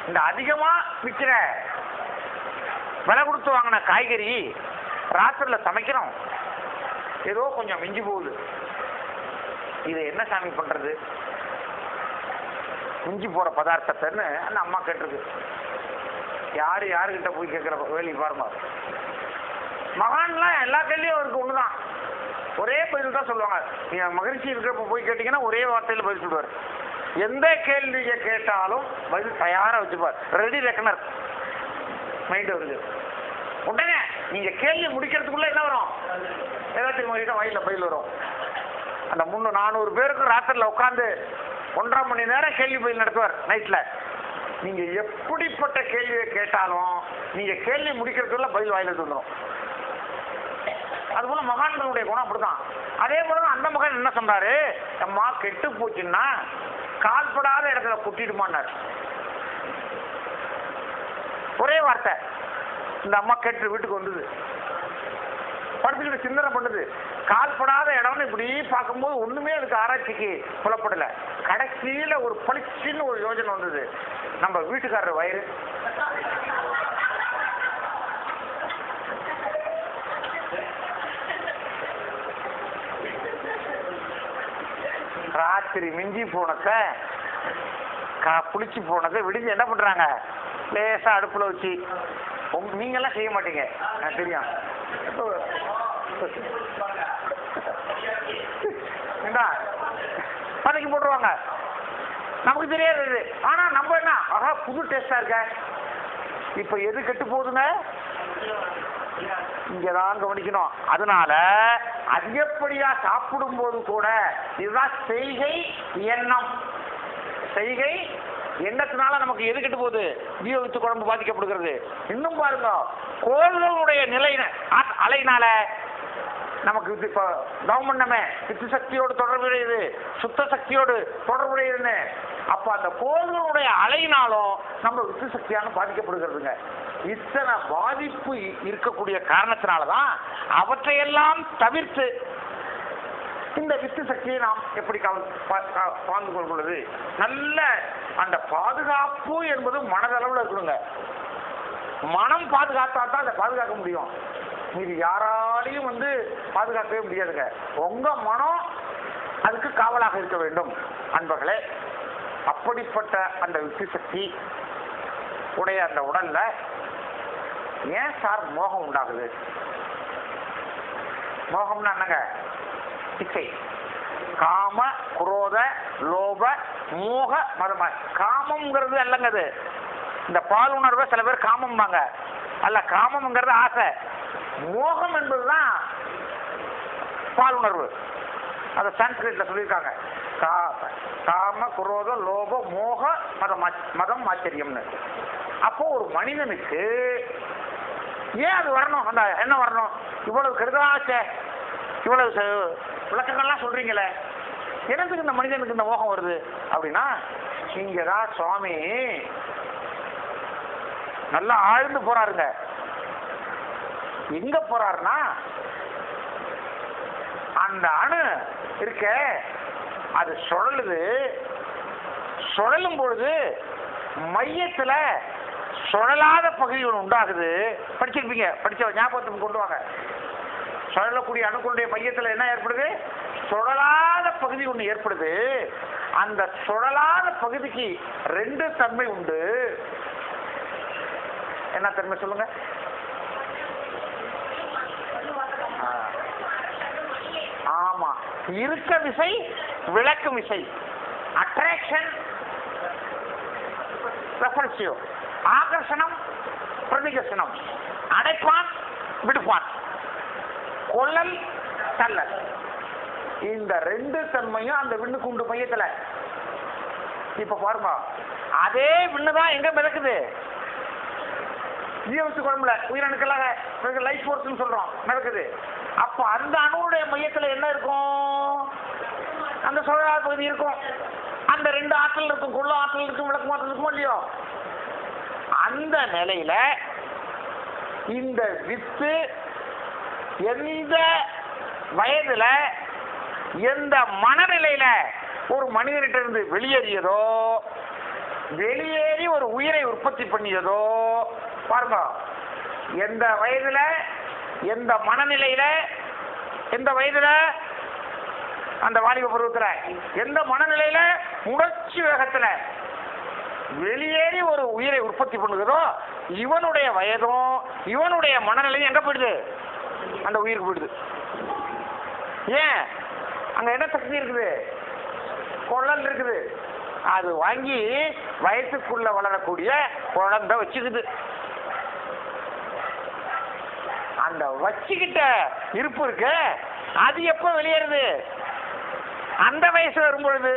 இந்த அதிகமா விற்கிற விலை கொடுத்து வாங்கின காய்கறி ராத்திரில சமைக்கிறோம், ஏதோ கொஞ்சம் மிஞ்சி போகுது, இது என்ன சாமி பண்றது? மிஞ்சி போற பதார்த்தத்தைன்னு அந்த அம்மா கேட்டிருக்கு. யாருகிட்ட போய் கேட்கிற வேலி பாருங்க. மகான்லாம் எல்லா கேள்வியும் அவருக்கு ஒண்ணுதான், ஒரே பதில் தான் சொல்லுவாங்க. நீங்க மகிழ்ச்சி இருக்கிறப்ப போய் கேட்டீங்கன்னா ஒரே வார்த்தையில பதில் சொல்லுவார். எந்த கேள்வியை கேட்டாலும் பதில் தயாரா வச்சுப்பார், ரெடி ரெக்கனர் மைண்ட் வருது. உடனே நீங்க கேள்வி முடிக்கிறதுக்குள்ள என்ன வரும்? ஏதாச்சும் வயல பதில் வரும். அந்த 300-400 பேருக்கு ராத்திரில உட்காந்து 1.5 மணி நேரம் கேள்வி பதில் நடத்துவார் நைட்ல. நீங்க எப்படிப்பட்ட கேள்வியை கேட்டாலும் நீங்க கேள்வி முடிக்கிறதுக்குள்ள பதில் வாயில வந்துடும். அது போல மகான்களுடைய குணம் அப்படிதான். அதே போல அந்த மகன் என்ன சொன்னாரு, அம்மா கெட்டு போச்சுன்னா கால்படாத இடத்துல குட்டிடுமான்னாரு. ஒரே வார்த்தை. இந்த அம்மா கேட்டு வீட்டுக்கு வந்தது, படுத்துக்கிட்டு சிந்தனை பண்ணுது. கால்படாத இடம்னு இப்படி பார்க்கும்போது ஒண்ணுமே அதுக்கு ஆராய்ச்சிக்கு புலப்படல. கடைசியில ஒரு பளிச்சுன்னு ஒரு யோஜனை வந்தது. நம்ம வீட்டுக்காரர் வயிறு ராத்திரி மிஞ்சி போனத புளிச்சு போனதை விடிஞ்சு என்ன பண்றாங்க, லேசா அடுப்புல வச்சு, நீங்க எல்லாம் செய்ய மாட்டீங்க எனக்கு தெரியும், பதைக்கு போட்டுருவாங்க, நமக்கு தெரியாது. ஆனா நம்ம என்ன ஆஹா புது டேஸ்டா இருக்க. இப்ப எது கெட்டு போகுதுங்க, இங்கதான் கவனிக்கணும். அதனால அதிகப்படியா சாப்பிடும் போது கூட இதுதான் செய்கை எண்ணம். செய்கை எண்ணத்தினால நமக்கு எது கெட்டு போகுது, ஜீவவித்து குழம்பு பாதிக்கப்படுகிறது. இன்னும் பாருங்க, கோள்களுடைய நிலை அலைனால நமக்கு இப்ப கவர்மெண்ட் வித்து சக்தியோடு தொடர்புடையது, சுத்த சக்தியோடு தொடர்புடையதுன்னு. அப்ப அந்த கோள்களுடைய அலைனாலும் நம்ம வித்து சக்தியான பாதிக்கப்படுகிறதுங்க. இத்தனை பாதிப்பு இருக்கக்கூடிய காரணத்தினாலதான் அவற்றையெல்லாம் தவிர்த்து இந்த வித்து சக்தியை நாம் எப்படி பாந்து கொள்வது. நல்ல அந்த பாதுகாப்பு என்பது மனதளவில் இருக்கணுங்க. மனம் பாதுகாத்தா தான் அதை பாதுகாக்க முடியும். இது யாராலையும் பாதுகாக்கவே முடியாதுங்க. உங்க மனம் அதுக்கு காவலாக இருக்க வேண்டும். அன்பர்களே, அப்படிப்பட்ட அந்த யுக்தி சக்தி உடைய அந்த உடல்ல ஏன் சார் மோகம் உண்டாகுது? மோகம்னா என்னங்க? இச்சை. காம, குரோத, லோப, மோக, மதம. காமம்ங்கிறது அல்லங்க, அது இந்த பால் உணர்வை சில பேர் காமம்பாங்க. அல்ல, காமம்ங்கிறது ஆசை. மோகம் என்பதுதான் பால் உணர்வு. அதை சான்ஸ்கிரிட்ல சொல்லியிருக்காங்க. காம, குரோத, லோப, மோக, மதம், ஆச்சரியம்னு. அப்போ ஒரு மனிதனுக்கு ஏன் அது வரணும்? அந்த என்ன வரணும்? இவ்வளவு கருதாச்சே, இவ்வளவு விளக்கங்கள்லாம் சொல்றீங்களே, எனக்கு இந்த மனிதனுக்கு இந்த மோகம் வருது அப்படின்னா, இங்கதான் சுவாமி நல்லா ஆழ்ந்து போறாருங்க. எங்க போறாருன்னா, அந்த அணு இருக்க அது சுழலுது. சுழலும் பொழுது மையத்துல சுழலாத பகுதி ஒன்று உண்டாகுது. படிச்சிருப்பீங்க, படிச்ச ஞாபகத்துக்கு கொண்டு வாங்க. சுழலக்கூடிய அணுக்களுடைய மையத்துல என்ன ஏற்படுது? சுழலாத பகுதி ஒன்று ஏற்படுது. அந்த சுழலாத பகுதிக்கு ரெண்டு தன்மை உண்டு. என்ன தன்மை சொல்லுங்க? ஆமா, இருக்க விசை, விளக்கும் விசை. அட்ராக்ஷன், ரெஃபல்சிவ். ஆகர்ஷணம், பிரதிகர்ஷணம். அடைப்பான், விடுப்பான். கொள்ளல், தள்ளல். இந்த ரெண்டு தன்மையும் அந்த விண்ணுக்கு உண்டு மையத்துல. இப்ப பாருங்க, அதே விண்ணுதான் எங்க மிதக்குது? ஜீவத்து குழம்புல உயிரணுக்களாக லைஃப் ஃபோர்ஸ் சொல்றோம், மிதக்குது. அப்ப அந்த அணுவுடைய மையத்துல என்ன இருக்கும்? அந்த சுழலாத பகுதி இருக்கும். அந்த ரெண்டு ஆற்றல் இருக்கும், கொள்ள ஆற்றல் இருக்கும், விளக்கு ஆற்றல் இருக்குமோ இல்லையோ? அந்த நிலையில இந்த வித்து எந்த வயதுல எந்த மனநிலையில ஒரு மனிதனிட்ட இருந்து வெளியேறியதோ, வெளியேறி ஒரு உயிரை உற்பத்தி பண்ணியதோ பாருங்க. எந்த வயதுல, எந்த மனநிலையில, எந்த வயதுல, அந்த வாலிப பருவத்துல எந்த மனநிலையில, உணர்ச்சி வேகத்துல வெளியேறி ஒரு உயிரை உற்பத்தி பண்ணுகிறதோ, இவனுடைய வயதும் இவனுடைய மனநிலையும் எங்க போயிடுது? அந்த உயிருக்கு போயிடுது. ஏன்? அங்க என்ன சக்தி இருக்குது? கொள்ளல் இருக்குது. அது வாங்கி வயசுக்குள்ள வளரக்கூடிய குழந்தை வச்சுக்குது. அந்த வச்சுக்கிட்ட இருப்பு இருக்கு, அது எப்ப வெளியேறுது? அந்த வயசு வரும்பொழுது.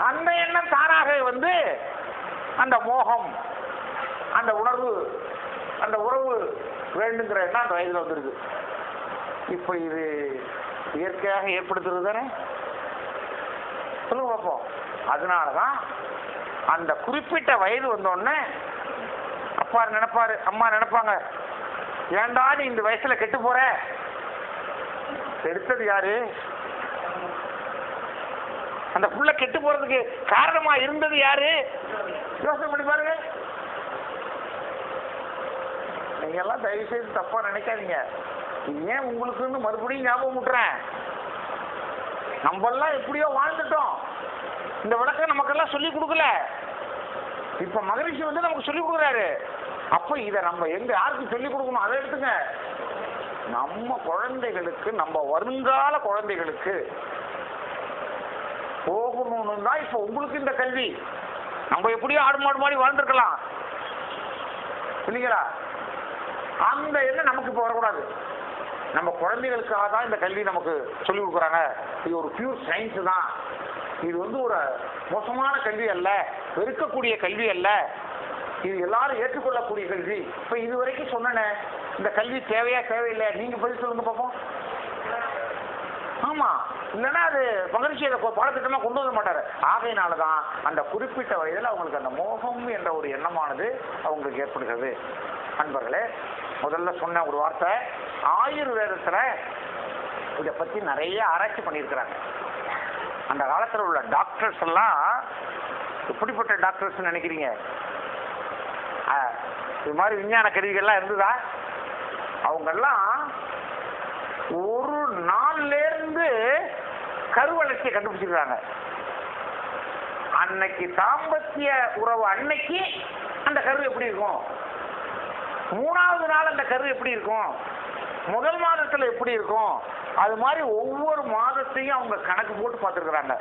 அந்த எண்ணம் தானாக வந்து அந்த மோகம், அந்த உணர்வு, அந்த உறவு வேண்டுங்கிற எண்ணம் அந்த வயதுல வந்துருக்கு. இப்ப இது இயற்கையாக ஏற்படுத்துறது தானே? சொல்லுங்க பார்ப்போம். அதனாலதான் அந்த குறிப்பிட்ட வயது வந்தோடனே அப்பா நினைப்பாரு, அம்மா நினைப்பாங்க, ஏண்டா நீ இந்த வயசுல கெட்டு போற? எடுத்தது யாரு? அந்த புள்ள கெட்டு போறதுக்கு காரணமா இருந்தது யாரு? யோசனை பண்ணி பாருங்க. நீங்க எல்லாம் தயவு செய்து தப்பா நினைக்காதீங்க. ஏன் உங்களுக்குன்னு மறுபடியும் ஞாபகம் விட்டுறேன். நம்ம எல்லாம் எப்படியோ வாழ்ந்துட்டோம். இந்த விளக்கம் நமக்கெல்லாம் சொல்லி கொடுக்கல. இப்ப மகரிஷி வந்து நமக்கு சொல்லி கொடுக்குறாரு. அப்ப இதை நம்ம எங்க யாருக்கு சொல்லி கொடுக்கணும்? அதை எடுத்துங்க. நம்ம குழந்தைகளுக்கு, நம்ம வருங்கால குழந்தைகளுக்கு போகணும்னு தான் இப்ப உங்களுக்கு இந்த கல்வி. நம்ம எப்படியோ ஆடு மாடு மாதிரி வாழ்ந்துருக்கலாம் இல்லைங்களா? அந்த எண்ணம் நமக்கு இப்ப வரக்கூடாது. நம்ம குழந்தைகளுக்காக தான் இந்த கல்வி நமக்கு சொல்லி கொடுக்குறாங்க. இது ஒரு பியூர் சயின்ஸ் தான். இது வந்து ஒரு மோசமான கல்வி அல்ல, வெறுக்கக்கூடிய கல்வி அல்ல. இது எல்லாரும் ஏற்றுக்கொள்ளக்கூடிய கல்வி. இப்ப இது வரைக்கும் சொன்னேனே, இந்த கல்வி தேவையா தேவையில்லை? நீங்க பதில் சொல்லுங்க பார்ப்போம். ஆமா, இல்லைன்னா அது மகிழ்ச்சி அதை பாடத்திட்டமா கொண்டு வர மாட்டாரு. ஆகையினாலதான் அந்த குறிப்பிட்ட வயதில் அவங்களுக்கு அந்த மோகம் என்ற ஒரு எண்ணமானது அவங்களுக்கு ஏற்படுகிறது. அன்பர்களே, முதல்ல சொன்ன ஒரு வார்த்தை, ஆயுர்வேதத்துல இதை பத்தி நிறைய ஆராய்ச்சி பண்ணியிருக்கிறாங்க. அந்த காலத்துல உள்ள டாக்டர்ஸ் எல்லாம் எப்படிப்பட்ட டாக்டர்ஸ் நினைக்கிறீங்க? இது மாதிரி விஞ்ஞான கருவிகள்லாம் இருந்ததா? அவங்கெல்லாம் ஒரு நாள்ல இருந்து கருவளர்ச்சியை கண்டுபிடிச்சிருக்காங்க. அன்னைக்கு தாம்பத்திய உறவு அன்னைக்கு அந்த கரு எப்படி இருக்கும், 3வது நாள் அந்த கரு எப்படி இருக்கும், முதல் மாதத்துல எப்படி இருக்கும், அது மாதிரி ஒவ்வொரு மாதத்தையும் அவங்க கணக்கு போட்டு பார்த்துருக்குறாங்க.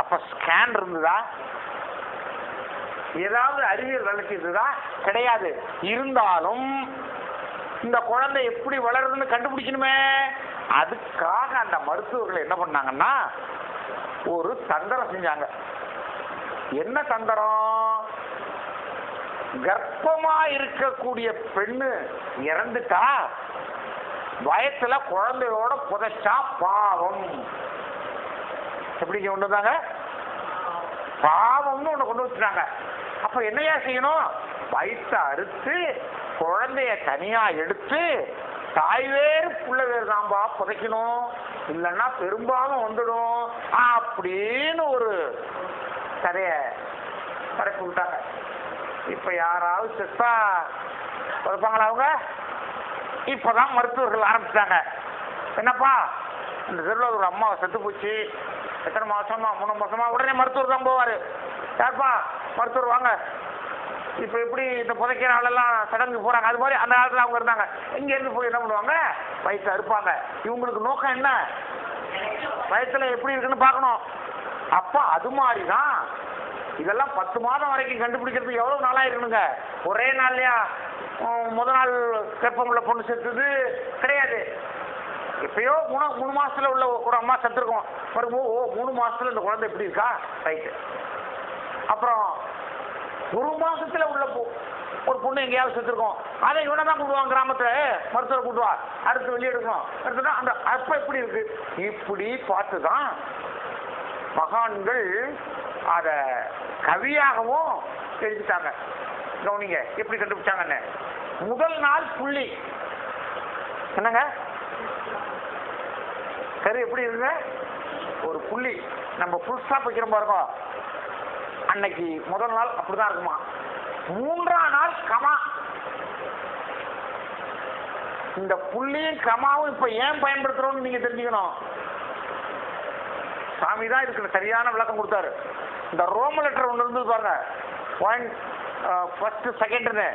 அப்ப ஸ்கேன் இருந்ததா, ஏதாவது அறிவியல் வளர்ச்சி இருந்ததா? கிடையாது. இருந்தாலும் இந்த குழந்தை எப்படி வளருதுன்னு கண்டுபிடிக்கணுமே, அதுக்காக அந்த மருத்துவர்கள் என்ன பண்ணாங்கன்னா ஒரு தந்திரம் செஞ்சாங்க. என்ன தந்திரம்? கர்ப்பமா இருக்கக்கூடிய பெண்ணு இறந்துட்டா வயசுல குழந்தையோட புதைச்சா பாவம். எப்படி கொண்டு வந்தாங்க? பாவம்னு ஒண்ணு கொண்டு வச்சுட்டாங்க. அப்ப என்னையா செய்யணும்? வயிற்றை அறுத்து குழந்தைய தனியா எடுத்து தாய் வேறு புள்ள வேறு தான்பா புதைக்கணும், இல்லைன்னா பெரும்பாலும் வந்துடும் அப்படின்னு ஒரு கதைய பரப்பி விட்டாங்க. இப்ப யாராவது செத்தா புதைப்பாங்களா? அவங்க இப்பதான் மருத்துவர்கள் ஆரம்பிச்சிட்டாங்க. என்னப்பா இந்த தெருவில் ஒரு அம்மா செத்து போச்சு, எத்தனை மாசமா 3 மாசமா, உடனே மருத்துவர் தான் போவாரு. யாருப்பா மருத்துவர் வாங்க, இப்ப எப்படி இந்த புதைக்கிற ஆளெல்லாம் சடங்கு போறாங்க, அது மாதிரி அந்த காலத்துல அவங்க இருந்தாங்க. இங்க இருந்து போய் என்ன பண்ணுவாங்க? வயிற்று அறுப்பாங்க. இவங்களுக்கு நோக்கம் என்ன? வயிற்றுல எப்படி இருக்குன்னு பார்க்கணும். அப்ப அது மாதிரிதான் இதெல்லாம் 10 மாதம் வரைக்கும் கண்டுபிடிக்கிறதுக்கு எவ்வளவு நாளா இருக்கணுங்க? ஒரே நாள்லயா முதல் நாள் கர்ப்பமுள்ள பொண்ணு செத்துது கிடையாது. எப்பயோ 3 மாசத்துல உள்ள ஒரு அம்மா செத்துருக்கோம். ஓ 3 மாசத்துல இந்த குழந்தை எப்படி இருக்கா? ரைட்டு. அப்புறம் 1 மாசத்துல உள்ள ஒரு பொண்ணு எங்கேயாவது செத்துருக்கோம், அதை இவனை தான் கூடுவாங்க, கிராமத்துல மருத்துவரை கூட்டுவா, அடுத்து வெளியே எடுக்கணும், அடுத்துனா அந்த அப்ப எப்படி இருக்கு இப்படி பார்த்துதான் மகான்கள் அத கவியாகவும் எழுதிட்டாங்க. கவனிங்க எப்படி கண்டுபிடிச்சாங்கன்னு. முதல் நாள் புள்ளி என்னங்க கரு எப்படி இருக்குங்க? ஒரு புள்ளி. நம்ம ஃபுல் ஸ்டாப் வைக்கிறோம் பாருங்க, அன்னைக்கு முதல் நாள் அப்படிதான் இருக்குமா. 3ஆம் நாள் கமா. இந்த புள்ளியும் கமாவும் இப்ப ஏன் பயன்படுத்துறோம்னு நீங்க தெரிஞ்சுக்கணும். சாமி தான் இதுக்கு சரியான விளக்கம் கொடுத்தாரு. இந்த ரோம லெட்டர் ஒன்று இருந்தது பாருங்க, 1 2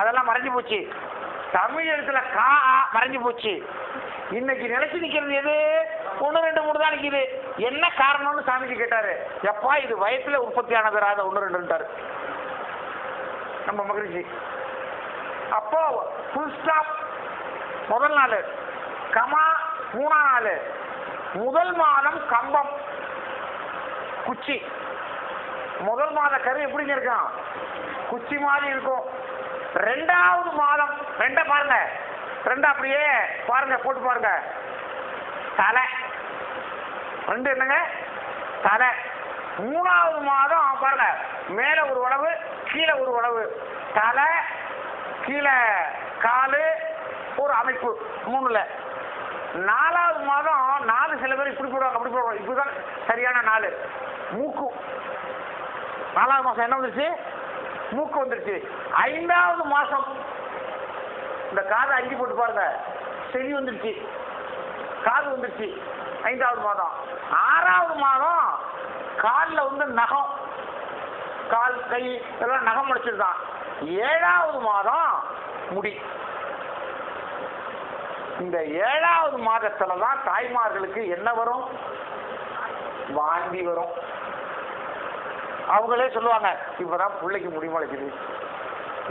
அதெல்லாம் மறைஞ்சு போச்சு. தமிழ் எழுத்துல கா மறைஞ்சு போச்சு. இன்னைக்கு நிலைச்சு நிக்கிறது எது? 1 2 3 தான் நிக்குது. என்ன காரணம்னு சாமிக்கு கேட்டாரு. எப்பா இது வயசுல உற்பத்தி ஆனது ராத 1 2ன்ட்டாரு நம்ம மகிழ்ச்சி. அப்போ ஃபுல் ஸ்டாப் முதல் நாள், கமா 3ஆம் நாள், முதல் மாதம் கம்பம் குச்சி. முதல் மாத கரு எப்படிங்க இருக்கும்? குச்சி மாதிரி இருக்கும். 2வது மாதம் 2 பாருங்க, 2 அப்படியே பாருங்க, போட்டு பாருங்க, தலை 2 என்னங்க? தலை. 3வது மாதம் பாருங்க, மேல ஒரு உழவு கீழே ஒரு உழவு, தலை கீழே காலு ஒரு அமைப்பு 3ல. 4வது மாதம் 4 சில பேர் இப்படி போடுவாங்க அப்படி போடுவாங்க, இப்படிதான் சரியான 4. மூக்கு 4வது மாசம் என்ன வந்துருச்சு? மூக்கு வந்துருச்சு. 5வது மாசம் இந்த காதை 5 போட்டு பாருங்க, செவி வந்துருச்சு, காது வந்துருச்சு. 5வது மாதம். 6வது மாதம் காலில் வந்து நகம், கால் கை எல்லாம் நகம் முடிச்சிருக்கான். 7வது மாதம் முடி. இந்த 7வது மாதத்துலதான் தாய்மார்களுக்கு என்ன வரும்? வாந்தி வரும். அவங்களே சொல்லுவாங்க இப்பதான் பிள்ளைக்கு முடி முளைக்குது.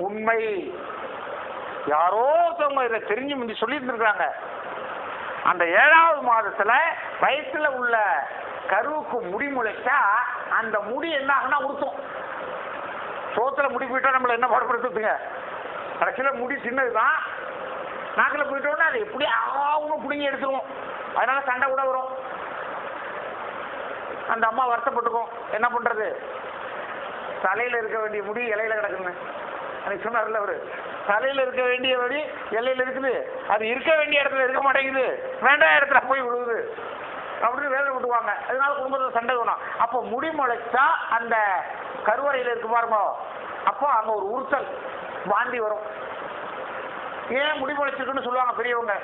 உண்மை. யாரோ ஒருத்தவங்க இதை தெரிஞ்சு முந்தி சொல்லி இருந்திருக்காங்க. அந்த 7வது மாதத்துல வயிற்றுல உள்ள கருவுக்கு முடி முளைச்சா அந்த முடி என்ன ஆகுனா உடுத்தும். சோத்துல முடி போயிட்டா நம்மள என்ன பாடுபடுத்துங்க? கடைசியில முடி சின்னதுதான், நாக்கில் போயிட்டோன்னா அது எப்படி ஆகும் பிடிங்கி எடுத்துருவோம். அதனால சண்டை கூட வரும். அந்த அம்மா வருத்தப்பட்டுக்கும். என்ன பண்றது? தலையில இருக்க வேண்டிய முடி இலையில கிடக்குன்னு அன்னைக்கு சொன்னார்ல அவரு. தலையில இருக்க வேண்டிய முடி இலையில இருக்குது, அது இருக்க வேண்டிய இடத்துல இருக்க மாட்டேங்குது, வேண்டாம் இடத்துல போய் விழுவுது அப்படின்னு வேலை விட்டுவாங்க. அதனால குடும்பத்தில் சண்டை வேணும். அப்போ முடி முளைச்சா அந்த கருவறையில் இருக்கு பாருங்க, அப்போ அங்க ஒரு உறுத்தல், வாந்தி வரும். ஏன் முடி முளைச்சிருக்குன்னு சொல்லுவாங்க பெரியவங்க.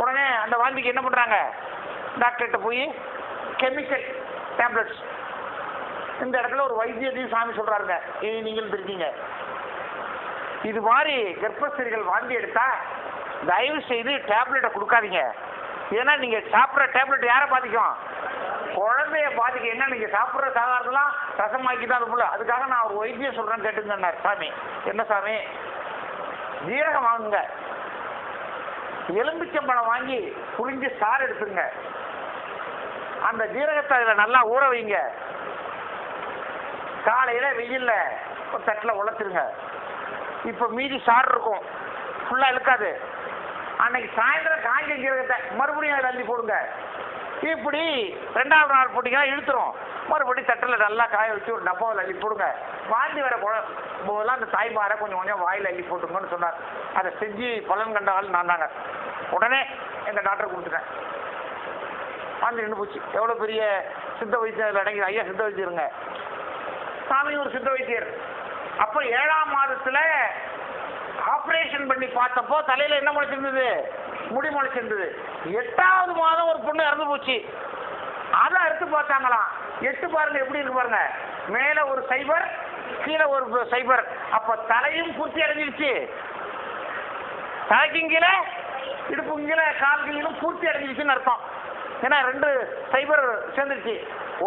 உடனே அந்த வாந்திக்கு என்ன பண்றாங்க? டாக்டர்கிட்ட போய் கெமிக்கல் டேப்லெட்ஸ், இந்த இடத்துல ஒரு வைத்தியத்தையும் சாமி சொல்றாருங்க, நீங்களும் தெரிஞ்சீங்க. இது மாதிரி கர்ப்பஸ்திரிகள் வாந்தி எடுத்தா தயவு செய்து டேப்லெட்டை கொடுக்காதீங்க. ஏன்னா நீங்க சாப்பிட்ற டேப்லெட் யாரை பாதிக்கும்? குழந்தைய பாதிக்கும். என்ன நீங்க சாப்பிட்ற சாதாரணலாம் ரசமாக்கி தான் அது போல. அதுக்காக நான் ஒரு வைத்தியம் சொல்றேன் கேட்டுங்கன்னார் சாமி. என்ன சாமி? ஜீரகம் வாங்குங்க, எலும்பிச்சம்பழம் வாங்கி புளிஞ்சு சாறு எடுத்துங்க, அந்த ஜீரகத்தை அதில் நல்லா ஊற வைங்க, காலையில வெயில்ல ஒரு தட்டில் உழைச்சிருங்க. இப்போ மீதி சாறு இருக்கும், ஃபுல்லாக இழுக்காது. அன்னைக்கு சாயந்தரம் காய்ஞ்ச ஜீரகத்தை மறுபடியும் அதில் அள்ளி போடுங்க. இப்படி 2வது நாள் போட்டிங்கன்னா இழுத்துரும். மறுபடியும் தட்டில் நல்லா காய வச்சு ஒரு டப்பாவில் அள்ளி போடுங்க. வாந்தி வர போதெல்லாம் அந்த தாய்மாரை கொஞ்சம் கொஞ்சம் வாயில் அள்ளி போட்டுங்கன்னு சொன்னார். அதை செஞ்சு பலன் கண்ட ஆள் நான் தாங்க. உடனே எங்கள் டாக்டர் கொடுத்துட்டேன். வாந்தி நின்று போச்சு. எவ்வளோ பெரிய சித்த வைத்தியம் அதில் அடங்கி. ஐயா சித்த வைத்தியருங்க, சாமி ஒரு சித்த வைத்தியர். அப்போ 7ஆம் மாதத்தில் ஆப்ரேஷன் பண்ணி பார்த்தப்போ தலையில் என்ன முளைச்சிருந்தது? முடி முளைச்சிருந்தது. 8வது மாதம் ஒரு பொண்ணு இறந்து போச்சு. அதை அறுத்து பார்த்தாங்களாம். 8 பாருங்க எப்படி இருக்கு பாருங்க, மேல ஒரு சைபர், கீழே ஒரு சைபர். அப்ப தலையும் பூர்த்தி அடைஞ்சிருச்சு, தலைக்கும் கீழே இடுப்பு கீழே கால் கீழும் பூர்த்தி அடைஞ்சிருச்சுன்னு அர்த்தம். ஏன்னா 2 சைபர் சேர்ந்துருச்சு.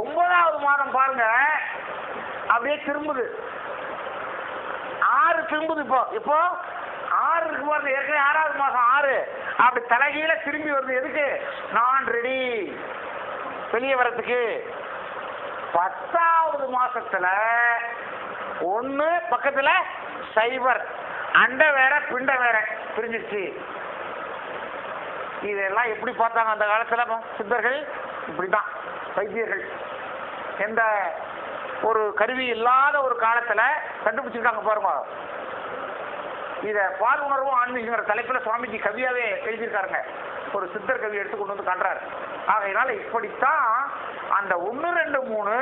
9வது மாதம் பாருங்க அப்படியே திரும்புது, 6 திரும்புது. இப்போ 6 இருக்கு பாருங்க, ஏற்கனவே 6வது மாதம் 6 அப்படி தலைகீழ திரும்பி வருது. எதுக்கு? நான் ரெடி வெளியே வரத்துக்கு. 10வது மாசத்துல 1 பக்கத்துல சைபர், அண்ட வேற பிண்ட வேற பிரிஞ்சிருச்சு. இதெல்லாம் எப்படி பார்த்தாங்க அந்த காலத்துல சித்தர்கள்? இப்படிதான் வைத்தியர்கள். எந்த ஒரு கருவி இல்லாத ஒரு காலத்துல கண்டுபிடிச்சிருக்காங்க பாருங்க. இத பால் உணர்வும் ஆன்மீகங்கிற தலைப்புல சுவாமிஜி கவியாவே எழுதியிருக்காருங்க. ஒரு சித்தர் கவி எடுத்து கொண்டு வந்து காட்டுறாரு. ஆகையினால இப்படித்தான் அந்த 1, 2, 3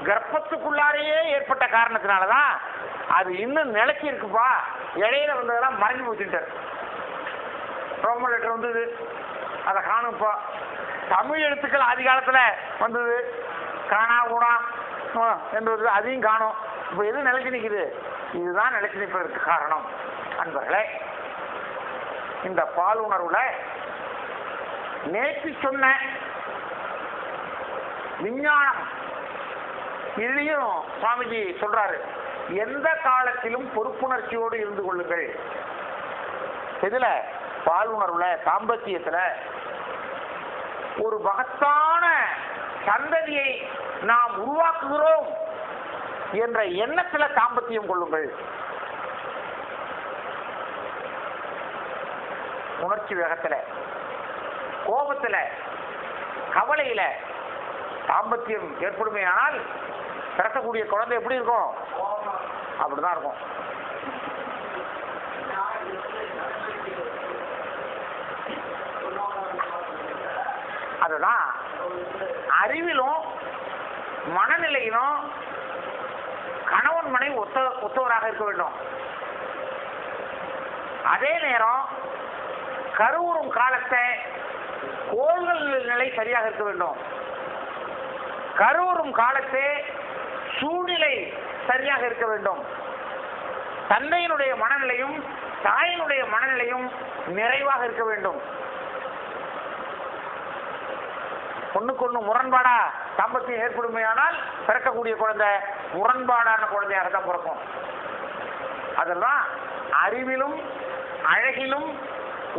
கர்ப்பத்துக்குள்ளாரையே ஏற்பட்ட காரணத்தினாலதான் அது இன்னும் நிலைச்சி இருக்குப்பா. இடையில வந்ததெல்லாம் மறைஞ்சு போச்சுட்டார். ரோமன் லெட்டர் வந்தது, அதை காணும்ப்பா. தமிழ் எழுத்துக்கள் ஆதி காலத்துல வந்தது, காணா ஊனா என்பது அதையும் காணும். இப்ப எது நிலைச்சு நிற்குது? இதுதான் நிலைச்சு நிற்பதற்கு காரணம். அன்பர்களே, இந்த பால் உணர்வுல நேற்று சொன்ன விஞ்ஞானம் இதையும் சுவாமிஜி சொல்றாரு. எந்த காலத்திலும் பொறுப்புணர்ச்சியோடு இருந்து கொள்ளுங்கள். இதுல பால் உணர்வுல தாம்பத்தியத்துல ஒரு மகத்தான சந்ததியை நாம் உருவாக்குகிறோம் என்ற எண்ணத்துல தாம்பத்தியம் கொள்ளுங்கள். உணர்ச்சி வேகத்துல, கோபத்துல, கவலையில தாம்பத்தியம் ஏற்படுமையானால் பிறக்கக்கூடிய குழந்தை எப்படி இருக்கும்? அப்படிதான் இருக்கும். அதுதான் அறிவிலும் மனநிலையிலும் கணவன் மனைவி ஒத்தவராக இருக்க வேண்டும். அதே நேரம் கருவுறும் காலத்தை கோள்கள் நிலை சரியாக இருக்க வேண்டும். கருவுறும் காலத்தை சூழ்நிலை சரியாக இருக்க வேண்டும். தந்தையினுடைய மனநிலையும் தாயினுடைய மனநிலையும் நிறைவாக இருக்க வேண்டும். ஒண்ணுக்கு முரண்பாடா தாம்பத்தியம் ஏற்படுமையானால் பிறக்கக்கூடிய குழந்தை முரண்பாடான குழந்தையாக தான் பிறக்கும். அதெல்லாம் அறிவிலும் அழகிலும்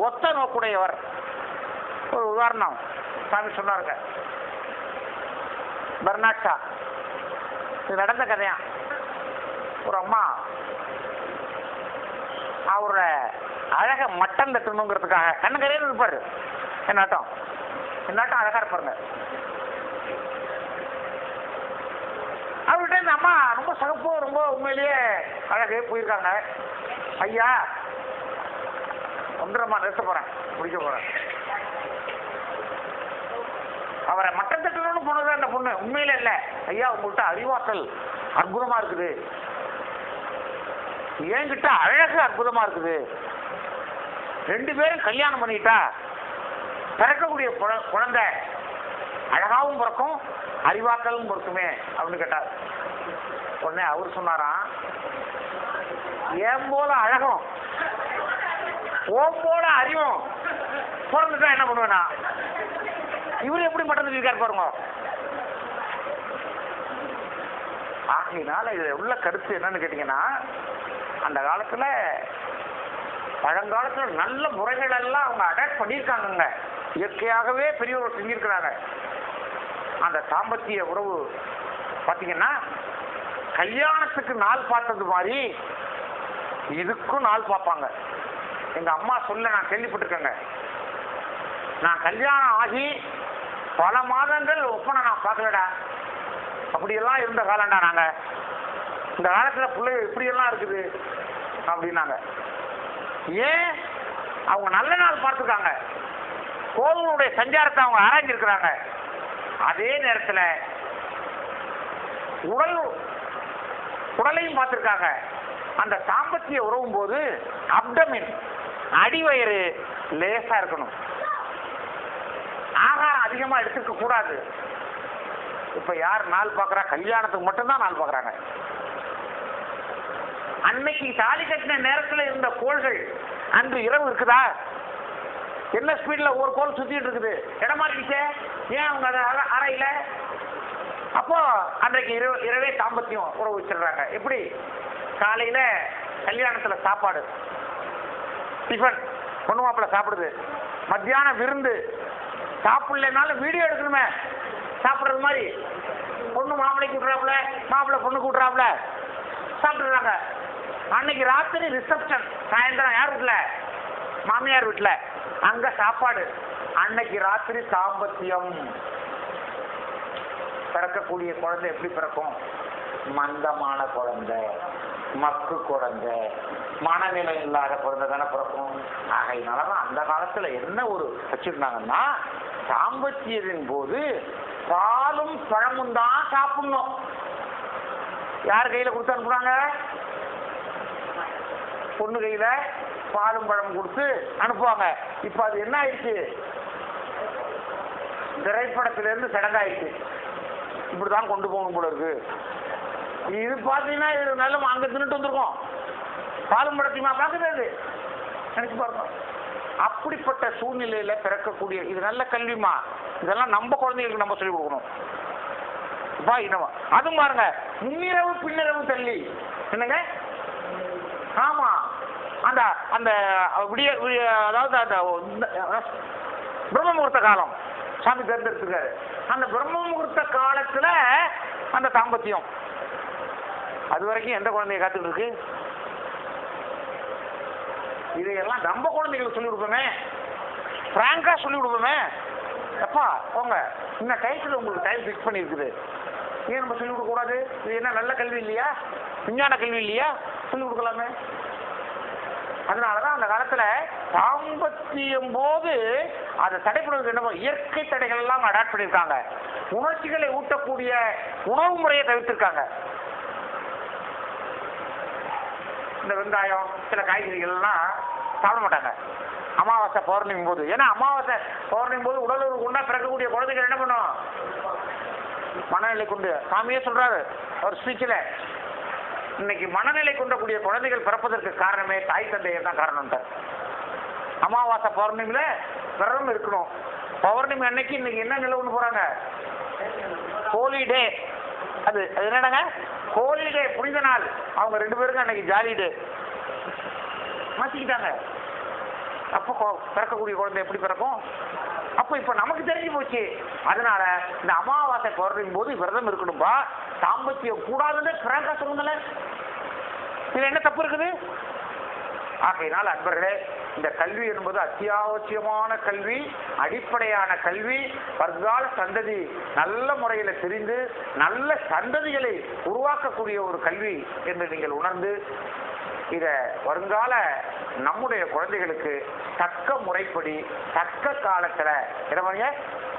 ஒத்த நோக்குடையவர். ஒரு உதாரணம் சாமி சொன்னாருங்க, பெர்னாட் ஷா. இது நடந்த கதையா. ஒரு அம்மா அவரோட அழக மட்டம் தட்டணுங்கிறதுக்காக கண்ணுக்கரையில் இருப்பாரு. என்னாட்டம் அழகா இருப்பாருங்க. அவர்கிட்ட இந்த அம்மா ரொம்ப சகப்பு, ரொம்ப உண்மையிலேயே அழகு போயிருக்காங்க. ஐயா ஒன்றரை நிறுத்த போறேன், முடிக்க போறேன். அவரை மட்டம் தட்டணும்னு போனது அந்த பொண்ணு. உண்மையில இல்ல, ஐயா உங்கள்கிட்ட அறிவாற்றல் அற்புதமா இருக்குது, என்கிட்ட அழகு அற்புதமா இருக்குது, 2 பேரும் கல்யாணம் பண்ணிட்டா பிறக்கக்கூடிய குழந்தை அழகாவும் பிறக்கும், அறிவாக்கலும் பிறக்குமே அப்படின்னு கேட்டார். உடனே அவர் சொன்னாராம், ஏன் போல அழகும் ஓம் போல அறிவும் பிறந்துட்டா என்ன பண்ணுவேனா? இவரு எப்படி மட்டும் இருக்காரு பாருங்க. ஆகையினால இதுல உள்ள கருத்து என்னன்னு கேட்டீங்கன்னா, அந்த காலத்துல பழங்காலத்துல நல்ல முறைகள் எல்லாம் அவங்க அடாப்ட் பண்ணியிருக்காங்க. இயற்கையாகவே பெரியவர்கள் செஞ்சிருக்கிறாங்க. அந்த தாம்பத்திய உறவு பாத்தீங்கன்னா கல்யாணத்துக்கு நாள் பார்த்தது மாதிரி இதுக்கும் நாள் பார்ப்பாங்க. எங்க அம்மா சொல்ல நான் கேள்விப்பட்டிருக்கேங்க. நான் கல்யாணம் ஆகி பல மாதங்கள் ஒப்பனை நான் பார்க்கலடா, அப்படியெல்லாம் இருந்த காலம்டா நாங்க. இந்த காலத்துல பிள்ளைங்க இப்படியெல்லாம் இருக்குது அப்படின்னாங்க. ஏன்? அவங்க நல்ல நாள் பார்த்துருக்காங்க, கோவிலுடைய சஞ்சாரத்தை அவங்க ஆராய்ஞ்சிருக்கிறாங்க. அதே நேரத்தில் உடலையும் பார்த்துருக்காங்க. அந்த தாம்பத்திய உறவும் போது அப்டமின் அடிவயிறு லேசா இருக்கணும், ஆகாரம் அதிகமா எடுத்துக்க கூடாது. இப்ப யார் நாள் பார்க்கறா? கல்யாணத்துக்கு மட்டும்தான் நாள் பார்க்கறாங்க. அன்னைக்கு தாலி கட்டின நேரத்தில் இருந்த கோள்கள் அன்று இரவு இருக்குதா? என்ன ஸ்பீட்ல ஒரு கோல் சுத்திட்டு இருக்குது, இடம் மாறிடுச்சே, ஏன் அவங்க அதை அறையில? அப்போ அன்றைக்கு இரவே தாம்பத்தியம் உறவு வச்சிடுறாங்க. எப்படி? காலையில கல்யாணத்துல சாப்பாடு, டிஃபன் பொண்ணு மாப்பிள்ள சாப்பிடுது, மத்தியானம் விருந்து, சாப்பிடலனாலும் வீடியோ எடுக்கணுமே சாப்பிடுறது மாதிரி, பொண்ணு மாப்பிள்ளைக்கு விட்றாப்புல, மாப்பிள்ளை பொண்ணு கூட்டுறாப்புல சாப்பிடுறாங்க. அன்னைக்கு ராத்திரி ரிசப்ஷன், சாயந்தரம் யார் வீட்டுல? மாமியார் வீட்டுல, அங்க சாப்பாடு. அன்னைக்கு ராத்திரி தாம்பத்தியம். பிறக்கக்கூடிய குழந்தை எப்படி பிறக்கும்? மந்தமான குழந்தை, மக்கு குழந்தை, மனநிலை இல்லாத குழந்தை தானே பிறக்கும். ஆகையினாலதான் அந்த காலத்துல என்ன ஒரு வச்சிருந்தாங்கன்னா, தாம்பத்தியத்தின் போது பாலும் பழமும் தான் சாப்பிடணும். யார் கையில கொடுத்து அனுப்புறாங்க? பொண்ணு கையில பாலும் பழம் கொடுத்து அனுப்புவாங்க. இப்ப அது என்ன ஆயிடுச்சு? திரைப்படத்திலிருந்து சடங்காயிடுச்சு. இப்படிதான் கொண்டு போகணும் போல இருக்கு. இது பாத்தீங்கன்னா இது நல்ல அங்க தின்னுட்டு வந்திருக்கோம், பாலும் பழத்தையுமா பாக்குறது நினைச்சு பாருங்க. அப்படிப்பட்ட சூழ்நிலையில பிறக்கக்கூடிய இது நல்ல கல்விமா. இதெல்லாம் நம்ம குழந்தைகளுக்கு நம்ம சொல்லிக் கொடுக்கணும். அதுவும் பாருங்க, முன்னிரவு பின்னிரவு தள்ளி என்னங்க? ஆமா, அந்த அந்த விடிய அதாவது அந்த பிரம்ம முகூர்த்த காலம் சாமி தேர்ந்தெடுத்துக்காரு. அந்த பிரம்ம முகூர்த்த காலத்துல அந்த தாம்பத்தியம், அது வரைக்கும் எந்த குழந்தைய காத்துட்டு இருக்கு? இதையெல்லாம் நம்ம குழந்தைகளுக்கு சொல்லிக் கொடுப்போமே, பிராங்கா சொல்லிக் கொடுப்போமே. அப்பா போங்க, இந்த டைத்துல உங்களுக்கு டைம் ஃபிக்ஸ் பண்ணி இருக்குது, ஏன் நம்ம சொல்லிக் கொடுக்க கூடாது? இது என்ன நல்ல கல்வி இல்லையா? விஞ்ஞான கல்வி இல்லையா? சொல்லிக் கொடுக்கலாமே. அதனாலதான் அந்த காலத்துல தாம்பத்தியம் போது அதை தடைப்படுவதற்கு என்ன, இயற்கை தடைகள் எல்லாம் அடாப்ட் பண்ணியிருக்காங்க. உணர்ச்சிகளை ஊட்டக்கூடிய உணவு முறையை தவிர்த்திருக்காங்க. இந்த வெங்காயம், சில காய்கறிகள் எல்லாம் சாப்பிட மாட்டாங்க அமாவாசை பௌர்ணமி போது. ஏன்னா அமாவாசை பௌர்ணமி போது உடலுறவு கொண்டா பிறக்கக்கூடிய குழந்தைகள் என்ன பண்ணும்? மனநிலை கொண்டு. சாமியே சொல்றாரு ஒரு ஸ்பீச்சில், இன்னைக்கு மனநிலை கொண்டக்கூடிய குழந்தைகள் பிறப்பதற்கு காரணமே தாய் தந்தையர் தான் காரணம். அமாவாசை பௌர்ணமியில விரதம் இருக்கணும். பௌர்ணமி அன்னைக்கு இன்னைக்கு என்ன நிலவுன்னு போறாங்க? ஹோலி டே. அது என்னடாங்க? ஹோலி டே, புனித நாள். அவங்க 2 பேருக்கும் அன்னைக்கு ஜாலி டே மாத்திக்கிட்டாங்க. அப்போ பிறக்கக்கூடிய குழந்தை எப்படி பிறக்கும்? அப்போ இப்ப நமக்கு தெரிஞ்சு போச்சு. அதனால இந்த அமாவாசை பௌர்ணமி போது விரதம் இருக்கணும்பா, தாம்பத்தியம் கூடாதுன்னு பிராங்கா சொல்லுங்கள. இதுல என்ன தப்பு இருக்குது? ஆகையினால் அன்பர்களே, இந்த கல்வி என்பது அத்தியாவசியமான கல்வி, அடிப்படையான கல்வி. வருங்கால சந்ததி நல்ல முறையில் தெரிந்து நல்ல சந்ததிகளை உருவாக்கக்கூடிய ஒரு கல்வி என்று நீங்கள் உணர்ந்து, இத வருங்கால நம்முடைய குழந்தைகளுக்கு தக்க முறைப்படி தக்க காலத்துல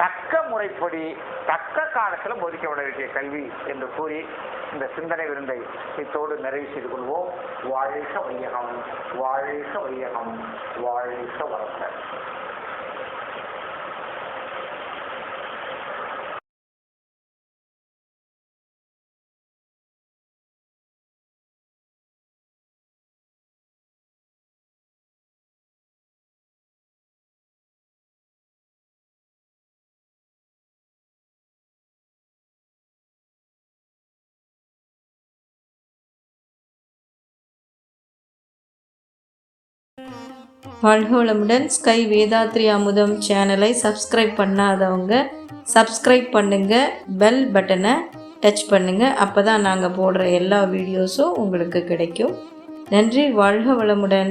தக்க முறைப்படி தக்க காலத்துல போதிக்கப்பட வேண்டிய கல்வி என்று கூறி இந்த சிந்தனை விருந்தை இத்தோடு நிறைவு செய்து கொள்வோம். வாழ்க வையகம், வாழ்க வையகம், வாழ்க வளர்க்க. வாழ்க வளமுடன். ஸ்கை வேதாத்ரி அமுதம் சேனலை சப்ஸ்கிரைப் பண்ணாதவங்க சப்ஸ்கிரைப் பண்ணுங்கள், பெல் பட்டனை டச் பண்ணுங்கள். அப்போ தான் நாங்கள் போடுற எல்லா வீடியோஸும் உங்களுக்கு கிடைக்கும். நன்றி. வாழ்க வளமுடன்.